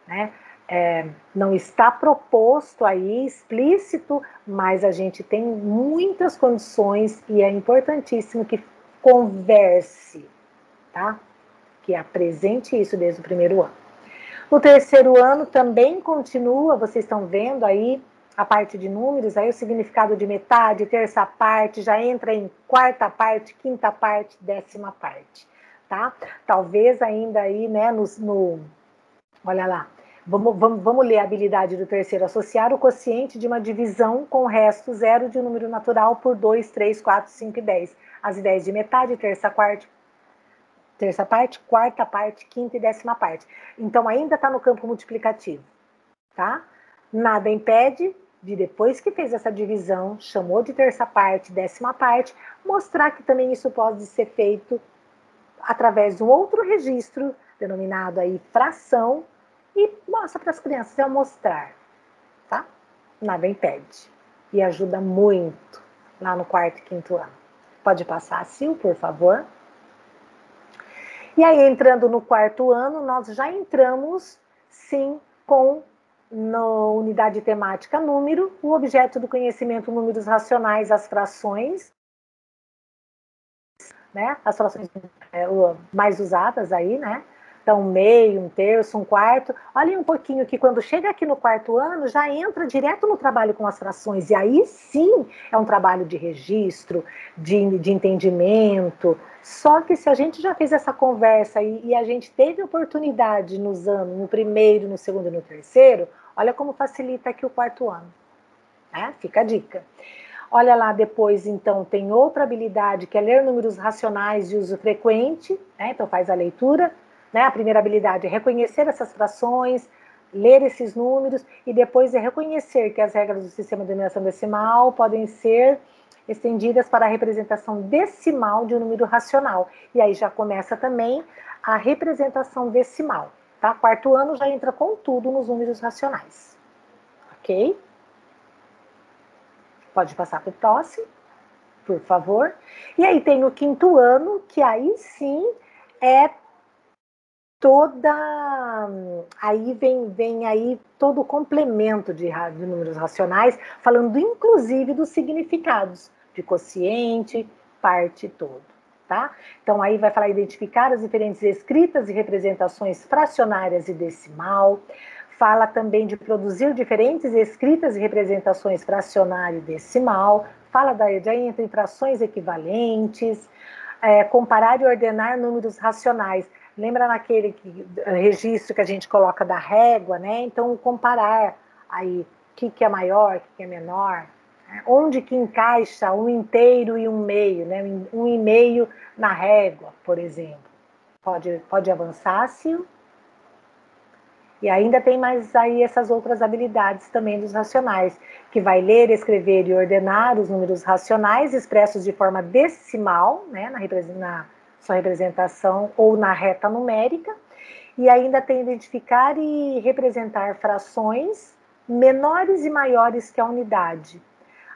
né? não está proposto aí, explícito, mas a gente tem muitas condições e é importantíssimo que converse, tá? Que apresente isso desde o primeiro ano. No terceiro ano também continua, vocês estão vendo aí a parte de números, aí o significado de metade, terça parte, já entra em quarta parte, quinta parte, décima parte, tá? Talvez ainda aí, né, olha lá, vamos ler a habilidade do terceiro, associar o quociente de uma divisão com o resto zero de um número natural por 2, 3, 4, 5 e 10. As ideias de metade, terça parte, quarta parte, quinta e décima parte. Então, ainda está no campo multiplicativo, tá? Nada impede de, depois que fez essa divisão, chamou de terça parte, décima parte, mostrar que também isso pode ser feito através de um outro registro, denominado aí fração, e mostra para as crianças, é o mostrar, tá? Nada impede. E ajuda muito lá no quarto e quinto ano. Pode passar, Sil, por favor. E aí, entrando no quarto ano, nós já entramos, sim, com, na unidade temática número, o objeto do conhecimento, números racionais, as frações, né? As frações mais usadas aí, né? Então, um meio, um terço, um quarto. Olhem um pouquinho que quando chega aqui no quarto ano, já entra direto no trabalho com as frações. E aí sim é um trabalho de registro, de entendimento. Só que se a gente já fez essa conversa e a gente teve oportunidade nos anos, no primeiro, no segundo e no terceiro, olha como facilita aqui o quarto ano. Né? Fica a dica. Olha lá depois, então, tem outra habilidade que é ler números racionais de uso frequente, né? Então faz a leitura. Né? A primeira habilidade é reconhecer essas frações, ler esses números e depois é reconhecer que as regras do sistema de denominação decimal podem ser estendidas para a representação decimal de um número racional. E aí já começa também a representação decimal. Tá? Quarto ano já entra com tudo nos números racionais. Ok? Pode passar para o próximo, por favor. E aí tem o quinto ano, que aí sim é aí vem aí todo o complemento de números racionais, falando inclusive dos significados de quociente, parte e todo, tá? Então aí vai falar identificar as diferentes escritas e representações fracionárias e decimal, fala também de produzir diferentes escritas e representações fracionária e decimal, fala entre frações equivalentes, comparar e ordenar números racionais. Lembra naquele registro que a gente coloca da régua, né? Então, comparar aí o que é maior, o que é menor, né? Onde que encaixa um inteiro e um meio, né? Um e meio na régua, por exemplo. Pode avançar, Sil? E ainda tem mais aí essas outras habilidades também dos racionais, que vai ler, escrever e ordenar os números racionais expressos de forma decimal, né? Na sua representação ou na reta numérica, e ainda tem identificar e representar frações menores e maiores que a unidade,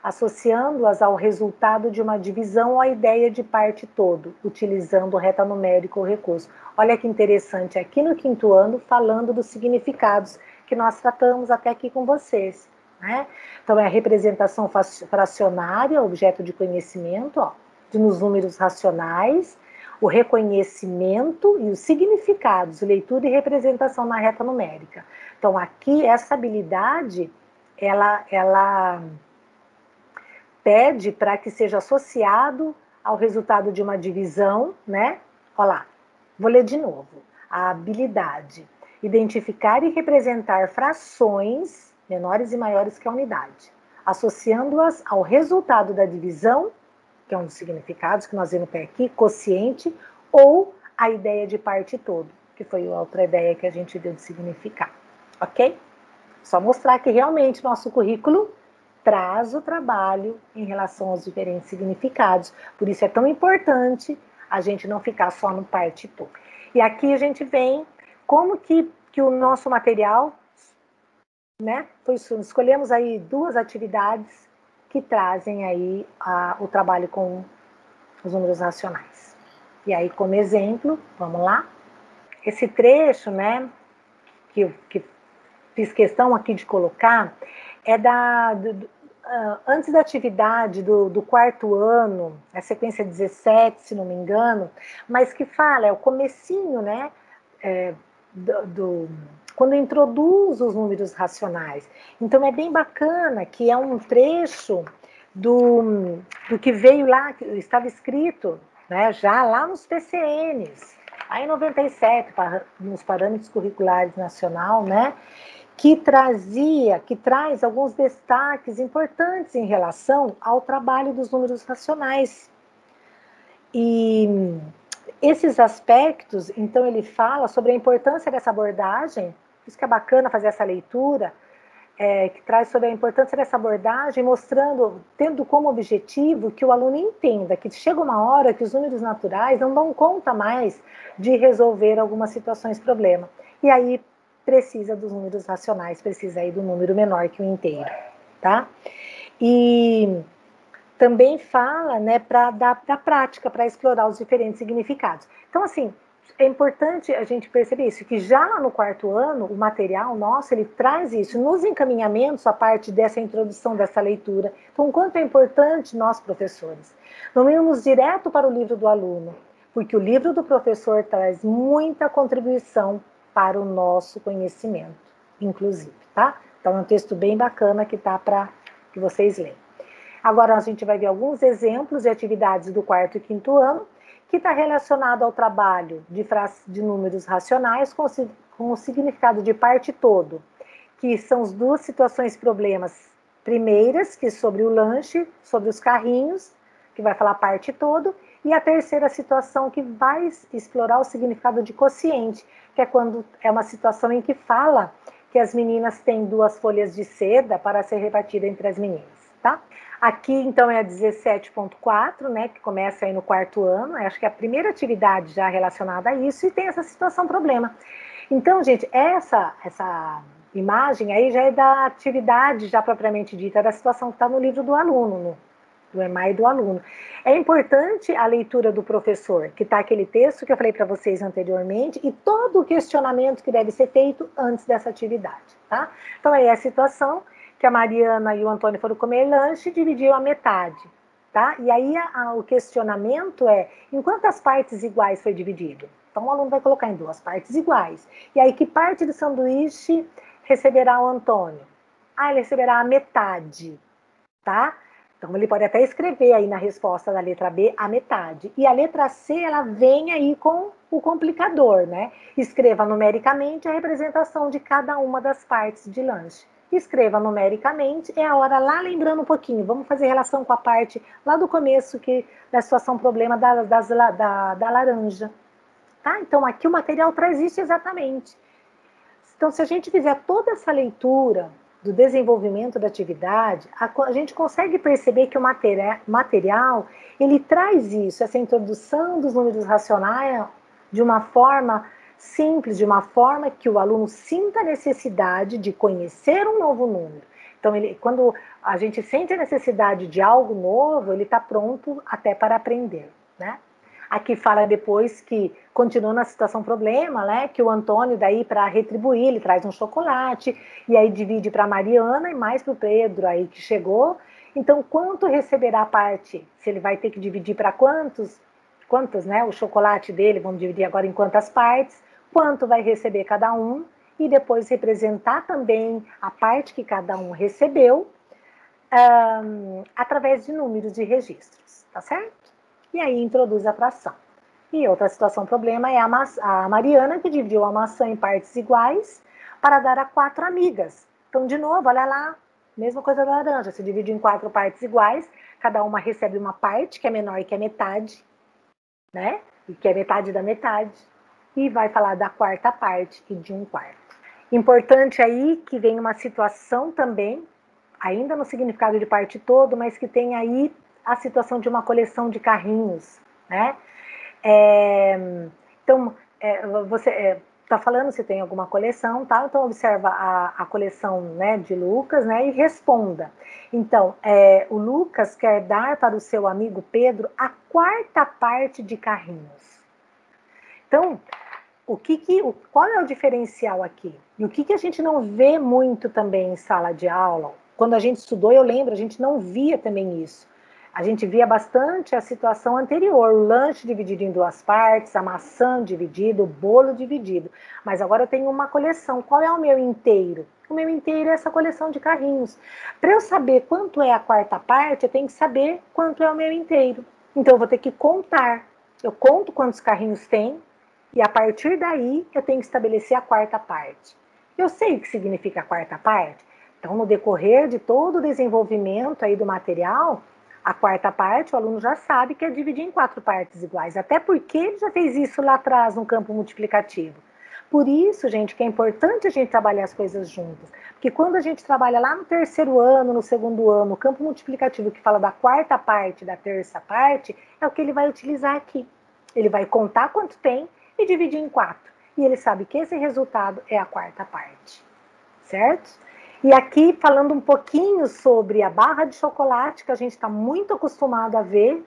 associando-as ao resultado de uma divisão ou à ideia de parte todo, utilizando reta numérica ou recurso. Olha que interessante, aqui no quinto ano, falando dos significados que nós tratamos até aqui com vocês. Né? Então, é a representação fracionária, objeto de conhecimento, nos números racionais, o reconhecimento e os significados, leitura e representação na reta numérica. Então, aqui, essa habilidade, ela pede para que seja associado ao resultado de uma divisão, né? Olha lá, vou ler de novo. A habilidade, identificar e representar frações menores e maiores que a unidade, associando-as ao resultado da divisão, que é um dos significados que nós vemos até aqui, quociente, ou a ideia de parte todo, que foi outra ideia que a gente deu de significado, ok? Só mostrar que realmente nosso currículo traz o trabalho em relação aos diferentes significados, por isso é tão importante a gente não ficar só no parte todo. E aqui a gente vem como que o nosso material, né, escolhemos aí 2 atividades que trazem aí o trabalho com os números racionais. E aí, como exemplo, vamos lá? Esse trecho, né, que fiz questão aqui de colocar é antes da atividade do quarto ano, a sequência 17, se não me engano, mas que fala, é o comecinho, né, quando introduz os números racionais. Então, é bem bacana que é um trecho do que veio lá, que estava escrito, né, já lá nos PCNs, aí em 97, nos Parâmetros Curriculares Nacional, né, que traz alguns destaques importantes em relação ao trabalho dos números racionais. E esses aspectos, então, ele fala sobre a importância dessa abordagem, por isso que é bacana fazer essa leitura, que traz sobre a importância dessa abordagem, mostrando, tendo como objetivo que o aluno entenda que chega uma hora que os números naturais não dão conta mais de resolver algumas situações, problema. E aí precisa dos números racionais, precisa aí do número menor que o inteiro, tá? E também fala, né, da prática, para explorar os diferentes significados. Então, assim, é importante a gente perceber isso, que já lá no quarto ano, o material nosso, ele traz isso, nos encaminhamentos, a parte dessa introdução dessa leitura. Então, o quanto é importante nós, professores, não irmos direto para o livro do aluno, porque o livro do professor traz muita contribuição para o nosso conhecimento, inclusive, tá? Então, é um texto bem bacana que tá para que vocês leiam. Agora, a gente vai ver alguns exemplos de atividades do quarto e quinto ano, que está relacionado ao trabalho de números racionais com o significado de parte todo, que são as duas situações problemas primeiras, que sobre o lanche, sobre os carrinhos, que vai falar parte todo, e a terceira situação que vai explorar o significado de quociente, que é quando é uma situação em que fala que as meninas têm 2 folhas de seda para ser repartida entre as meninas, tá? Aqui, então, é a 17.4, né, que começa aí no quarto ano, acho que é a primeira atividade já relacionada a isso, e tem essa situação problema. Então, gente, essa imagem aí já é da atividade já propriamente dita, da situação que está no livro do aluno, do EMAI do aluno. É importante a leitura do professor, que está aquele texto que eu falei para vocês anteriormente, e todo o questionamento que deve ser feito antes dessa atividade, tá? Então, aí é a situação que a Mariana e o Antônio foram comer lanche e dividiram a metade, tá? E aí o questionamento é, em quantas partes iguais foi dividido? Então, o aluno vai colocar em 2 partes iguais. E aí, que parte do sanduíche receberá o Antônio? Ele receberá a metade, tá? Então, ele pode até escrever aí na resposta da letra B a metade. E a letra C, ela vem aí com o complicador, né? Escreva numericamente a representação de cada uma das partes de lanche. Escreva numericamente, é a hora lá, lembrando um pouquinho, vamos fazer relação com a parte lá do começo, da situação problema da laranja. Tá? Então, aqui o material traz isso exatamente. Então, se a gente fizer toda essa leitura do desenvolvimento da atividade, a gente consegue perceber que o material, ele traz isso, essa introdução dos números racionais de uma forma simples, de uma forma que o aluno sinta a necessidade de conhecer um novo número. Então, quando a gente sente a necessidade de algo novo, ele está pronto até para aprender, né? Aqui fala depois que, continuando a situação problema, né, que o Antônio, daí, para retribuir, ele traz um chocolate, e aí divide para a Mariana e mais para o Pedro, aí que chegou. Então, quanto receberá a parte? Se ele vai ter que dividir para quantos, né, o chocolate dele, vamos dividir agora em quantas partes, quanto vai receber cada um, e depois representar também a parte que cada um recebeu, através de números de registros, tá certo? E aí introduz a fração. E outra situação problema é a Mariana, que dividiu a maçã em partes iguais para dar a 4 amigas. Então, de novo, olha lá, mesma coisa da laranja, se divide em 4 partes iguais, cada uma recebe uma parte, que é menor que a metade, né? E que é metade da metade, e vai falar da 4ª parte e de 1/4. Importante aí que vem uma situação também, ainda no significado de parte todo, mas que tem aí a situação de uma coleção de carrinhos, né? Então, você está falando se tem alguma coleção, tá? Então, observa a coleção, né, de Lucas, né, e responda. Então, o Lucas quer dar para o seu amigo Pedro a 4ª parte de carrinhos. Então, qual é o diferencial aqui? E o que a gente não vê muito também em sala de aula? Quando a gente estudou, eu lembro, a gente não via também isso. A gente via bastante a situação anterior, o lanche dividido em duas partes, a maçã dividida, o bolo dividido. Mas agora eu tenho uma coleção. Qual é o meu inteiro? O meu inteiro é essa coleção de carrinhos. Para eu saber quanto é a quarta parte, eu tenho que saber quanto é o meu inteiro. Então eu vou ter que contar. Eu conto quantos carrinhos tem e a partir daí eu tenho que estabelecer a quarta parte. Eu sei o que significa a quarta parte. Então, no decorrer de todo o desenvolvimento aí do material, a quarta parte, o aluno já sabe que é dividir em 4 partes iguais, até porque ele já fez isso lá atrás no campo multiplicativo. Por isso, gente, que é importante a gente trabalhar as coisas juntas. Porque quando a gente trabalha lá no terceiro ano, no segundo ano, o campo multiplicativo que fala da quarta parte, da terça parte, é o que ele vai utilizar aqui. Ele vai contar quanto tem e dividir em 4. E ele sabe que esse resultado é a quarta parte. Certo? E aqui, falando um pouquinho sobre a barra de chocolate, que a gente está muito acostumado a ver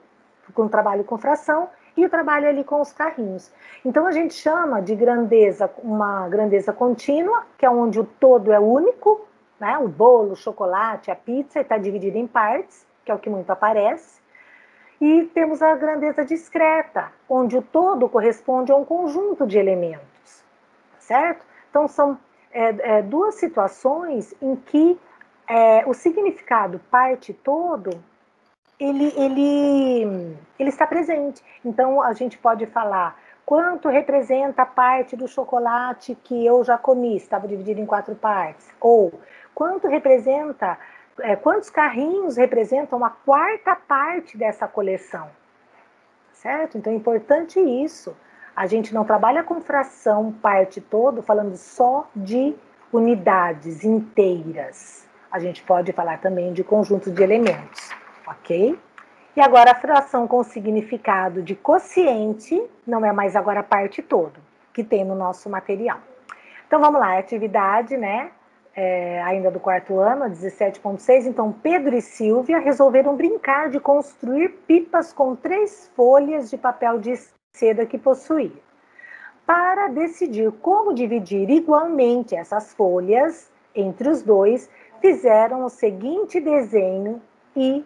com o trabalho com fração, e o trabalho ali com os carrinhos. Então, a gente chama de grandeza, uma grandeza contínua, que é onde o todo é único, né? O bolo, o chocolate, a pizza, está dividido em partes, que é o que muito aparece. E temos a grandeza discreta, onde o todo corresponde a um conjunto de elementos, certo? Então, são duas situações em que o significado parte todo, ele está presente. Então, a gente pode falar quanto representa a parte do chocolate que eu já comi, estava dividido em 4 partes. Ou quanto representa, quantos carrinhos representam a quarta parte dessa coleção. Certo? Então, é importante isso. A gente não trabalha com fração, parte todo, falando só de unidades inteiras. A gente pode falar também de conjunto de elementos, ok? E agora a fração com significado de quociente, não é mais agora parte todo, que tem no nosso material. Então, vamos lá, atividade, né? Ainda do quarto ano, 17.6. Então, Pedro e Silvia resolveram brincar de construir pipas com 3 folhas de papel de seda que possuía. Para decidir como dividir igualmente essas folhas entre os dois, fizeram o seguinte desenho e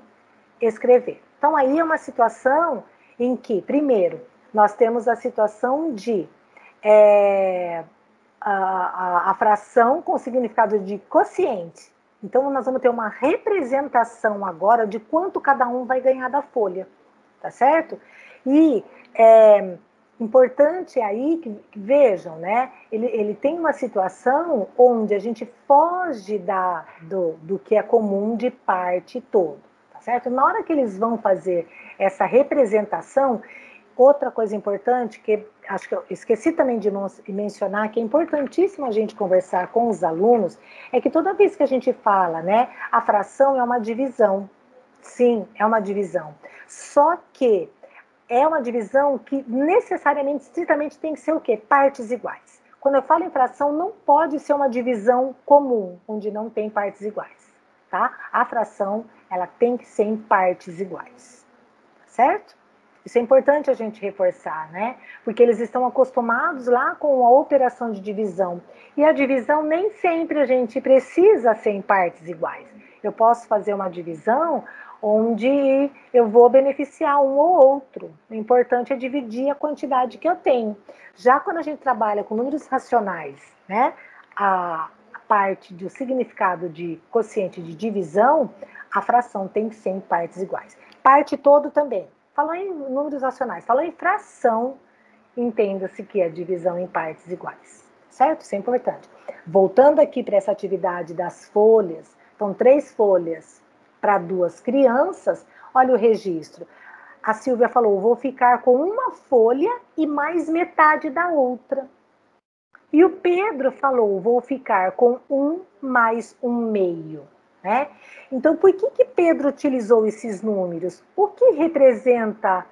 escrever. Então, aí é uma situação em que, primeiro, nós temos a situação de a fração com significado de quociente. Então, nós vamos ter uma representação agora de quanto cada um vai ganhar da folha, tá certo? E importante aí que vejam, né? Ele tem uma situação onde a gente foge do que é comum de parte todo, tá certo? Na hora que eles vão fazer essa representação, outra coisa importante, que acho que eu esqueci também de mencionar, que é importantíssimo a gente conversar com os alunos, é que toda vez que a gente fala, né, a fração é uma divisão. Sim, é uma divisão. Só que é uma divisão que necessariamente, estritamente, tem que ser o quê? Partes iguais. Quando eu falo em fração, não pode ser uma divisão comum, onde não tem partes iguais, tá? A fração, ela tem que ser em partes iguais, certo? Isso é importante a gente reforçar, né? Porque eles estão acostumados lá com a operação de divisão. E a divisão nem sempre a gente precisa ser em partes iguais. Eu posso fazer uma divisão onde eu vou beneficiar um ou outro. O importante é dividir a quantidade que eu tenho. Já quando a gente trabalha com números racionais, né? A parte do significado de quociente de divisão, a fração tem que ser em partes iguais. Parte todo também. Falou em números racionais, falou em fração, entenda-se que é divisão em partes iguais, certo? Isso é importante. Voltando aqui para essa atividade das folhas, então 3 folhas para 2 crianças, olha o registro. A Silvia falou, vou ficar com uma folha e mais metade da outra. E o Pedro falou, vou ficar com 1 mais 1/2. Né? Então, por que Pedro utilizou esses números? O que representa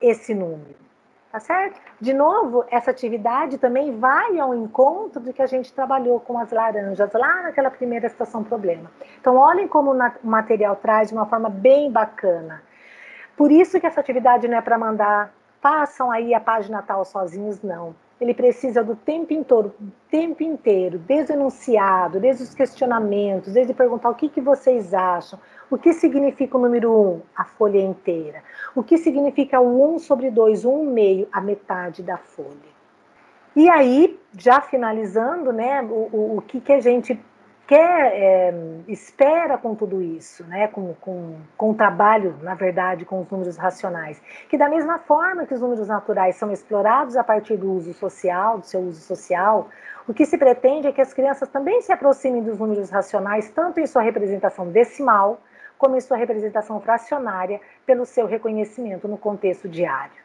esse número? Tá certo? De novo, essa atividade também vai ao encontro do que a gente trabalhou com as laranjas lá naquela primeira situação problema. Então, olhem como o material traz de uma forma bem bacana. Por isso que essa atividade não é para mandar, façam aí a página tal sozinhos, não. ele precisa do tempo inteiro, desde o enunciado, desde os questionamentos, desde perguntar o que vocês acham, o que significa o número 1, a folha inteira, o que significa o 1 sobre 2, o 1/2, a metade da folha. E aí, já finalizando, né, o que a gente quer, espera com tudo isso, né, com o trabalho, na verdade, com os números racionais, que da mesma forma que os números naturais são explorados a partir do uso social, do seu uso social, o que se pretende é que as crianças também se aproximem dos números racionais, tanto em sua representação decimal, como em sua representação fracionária, pelo seu reconhecimento no contexto diário.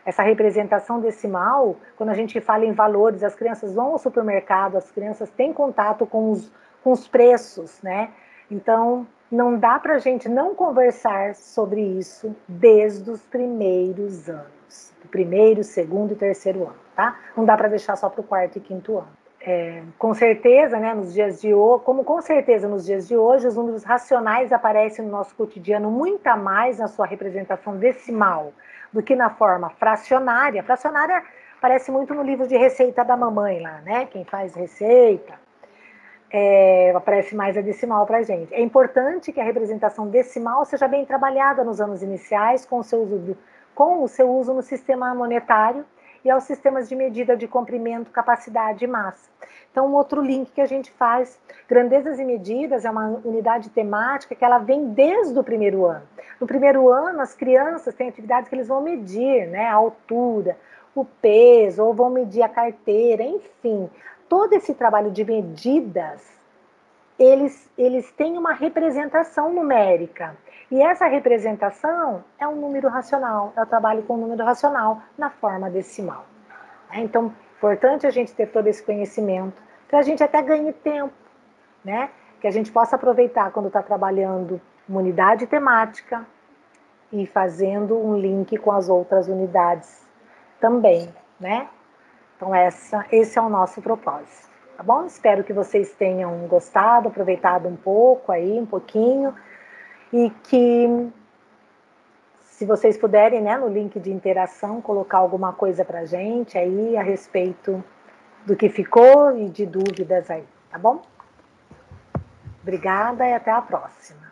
Essa representação decimal, quando a gente fala em valores, as crianças vão ao supermercado, as crianças têm contato com os preços, né? Então, não dá para a gente não conversar sobre isso desde os primeiros anos. Do primeiro, segundo e terceiro ano, tá? Não dá para deixar só para o quarto e quinto ano. Com certeza, né, nos dias de hoje, nos dias de hoje, os números racionais aparecem no nosso cotidiano muito mais na sua representação decimal do que na forma fracionária. Fracionária aparece muito no livro de receita da mamãe lá, né? Quem faz receita, aparece mais a decimal para a gente. É importante que a representação decimal seja bem trabalhada nos anos iniciais com o seu uso no sistema monetário e aos sistemas de medida de comprimento, capacidade e massa. Então, um outro link que a gente faz, grandezas e medidas, é uma unidade temática que ela vem desde o primeiro ano. No primeiro ano, as crianças têm atividades que eles vão medir, né, a altura, o peso, ou vão medir a carteira, enfim. Todo esse trabalho de medidas, eles têm uma representação numérica. E essa representação é um número racional, é o trabalho com o número racional na forma decimal. Então, é importante a gente ter todo esse conhecimento, para a gente até ganhe tempo, né? Que a gente possa aproveitar quando está trabalhando uma unidade temática e fazendo um link com as outras unidades também, né? Então, esse é o nosso propósito, tá bom? Espero que vocês tenham gostado, aproveitado um pouquinho, e que, se vocês puderem, né, no link de interação, colocar alguma coisa pra gente aí a respeito do que ficou e de dúvidas aí, tá bom? Obrigada e até a próxima.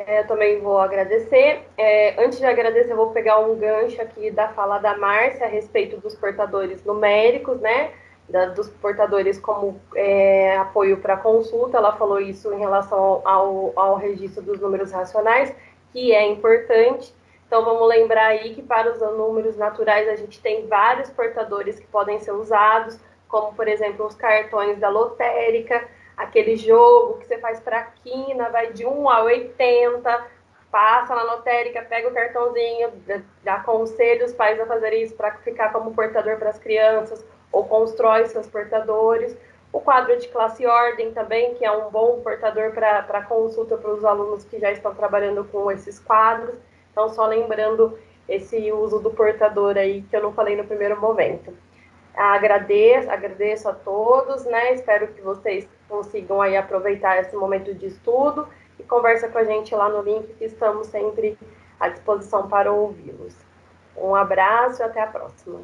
Eu também vou agradecer. Antes de agradecer, eu vou pegar um gancho aqui da fala da Márcia a respeito dos portadores numéricos, né? Dos portadores como apoio para consulta. Ela falou isso em relação ao registro dos números racionais, que é importante. Então, vamos lembrar aí que para os números naturais a gente tem vários portadores que podem ser usados, como, por exemplo, os cartões da lotérica, aquele jogo que você faz para quina, vai de 1 a 80, passa na lotérica, pega o cartãozinho, aconselha os pais a fazer isso para ficar como portador para as crianças, ou constrói seus portadores. O quadro de classe e ordem também, que é um bom portador para consulta para os alunos que já estão trabalhando com esses quadros. Então, só lembrando esse uso do portador aí, que eu não falei no primeiro momento. Agradeço a todos, né? Espero que vocês consigam aí aproveitar esse momento de estudo e conversa com a gente lá no link, que estamos sempre à disposição para ouvi-los. Um abraço e até a próxima.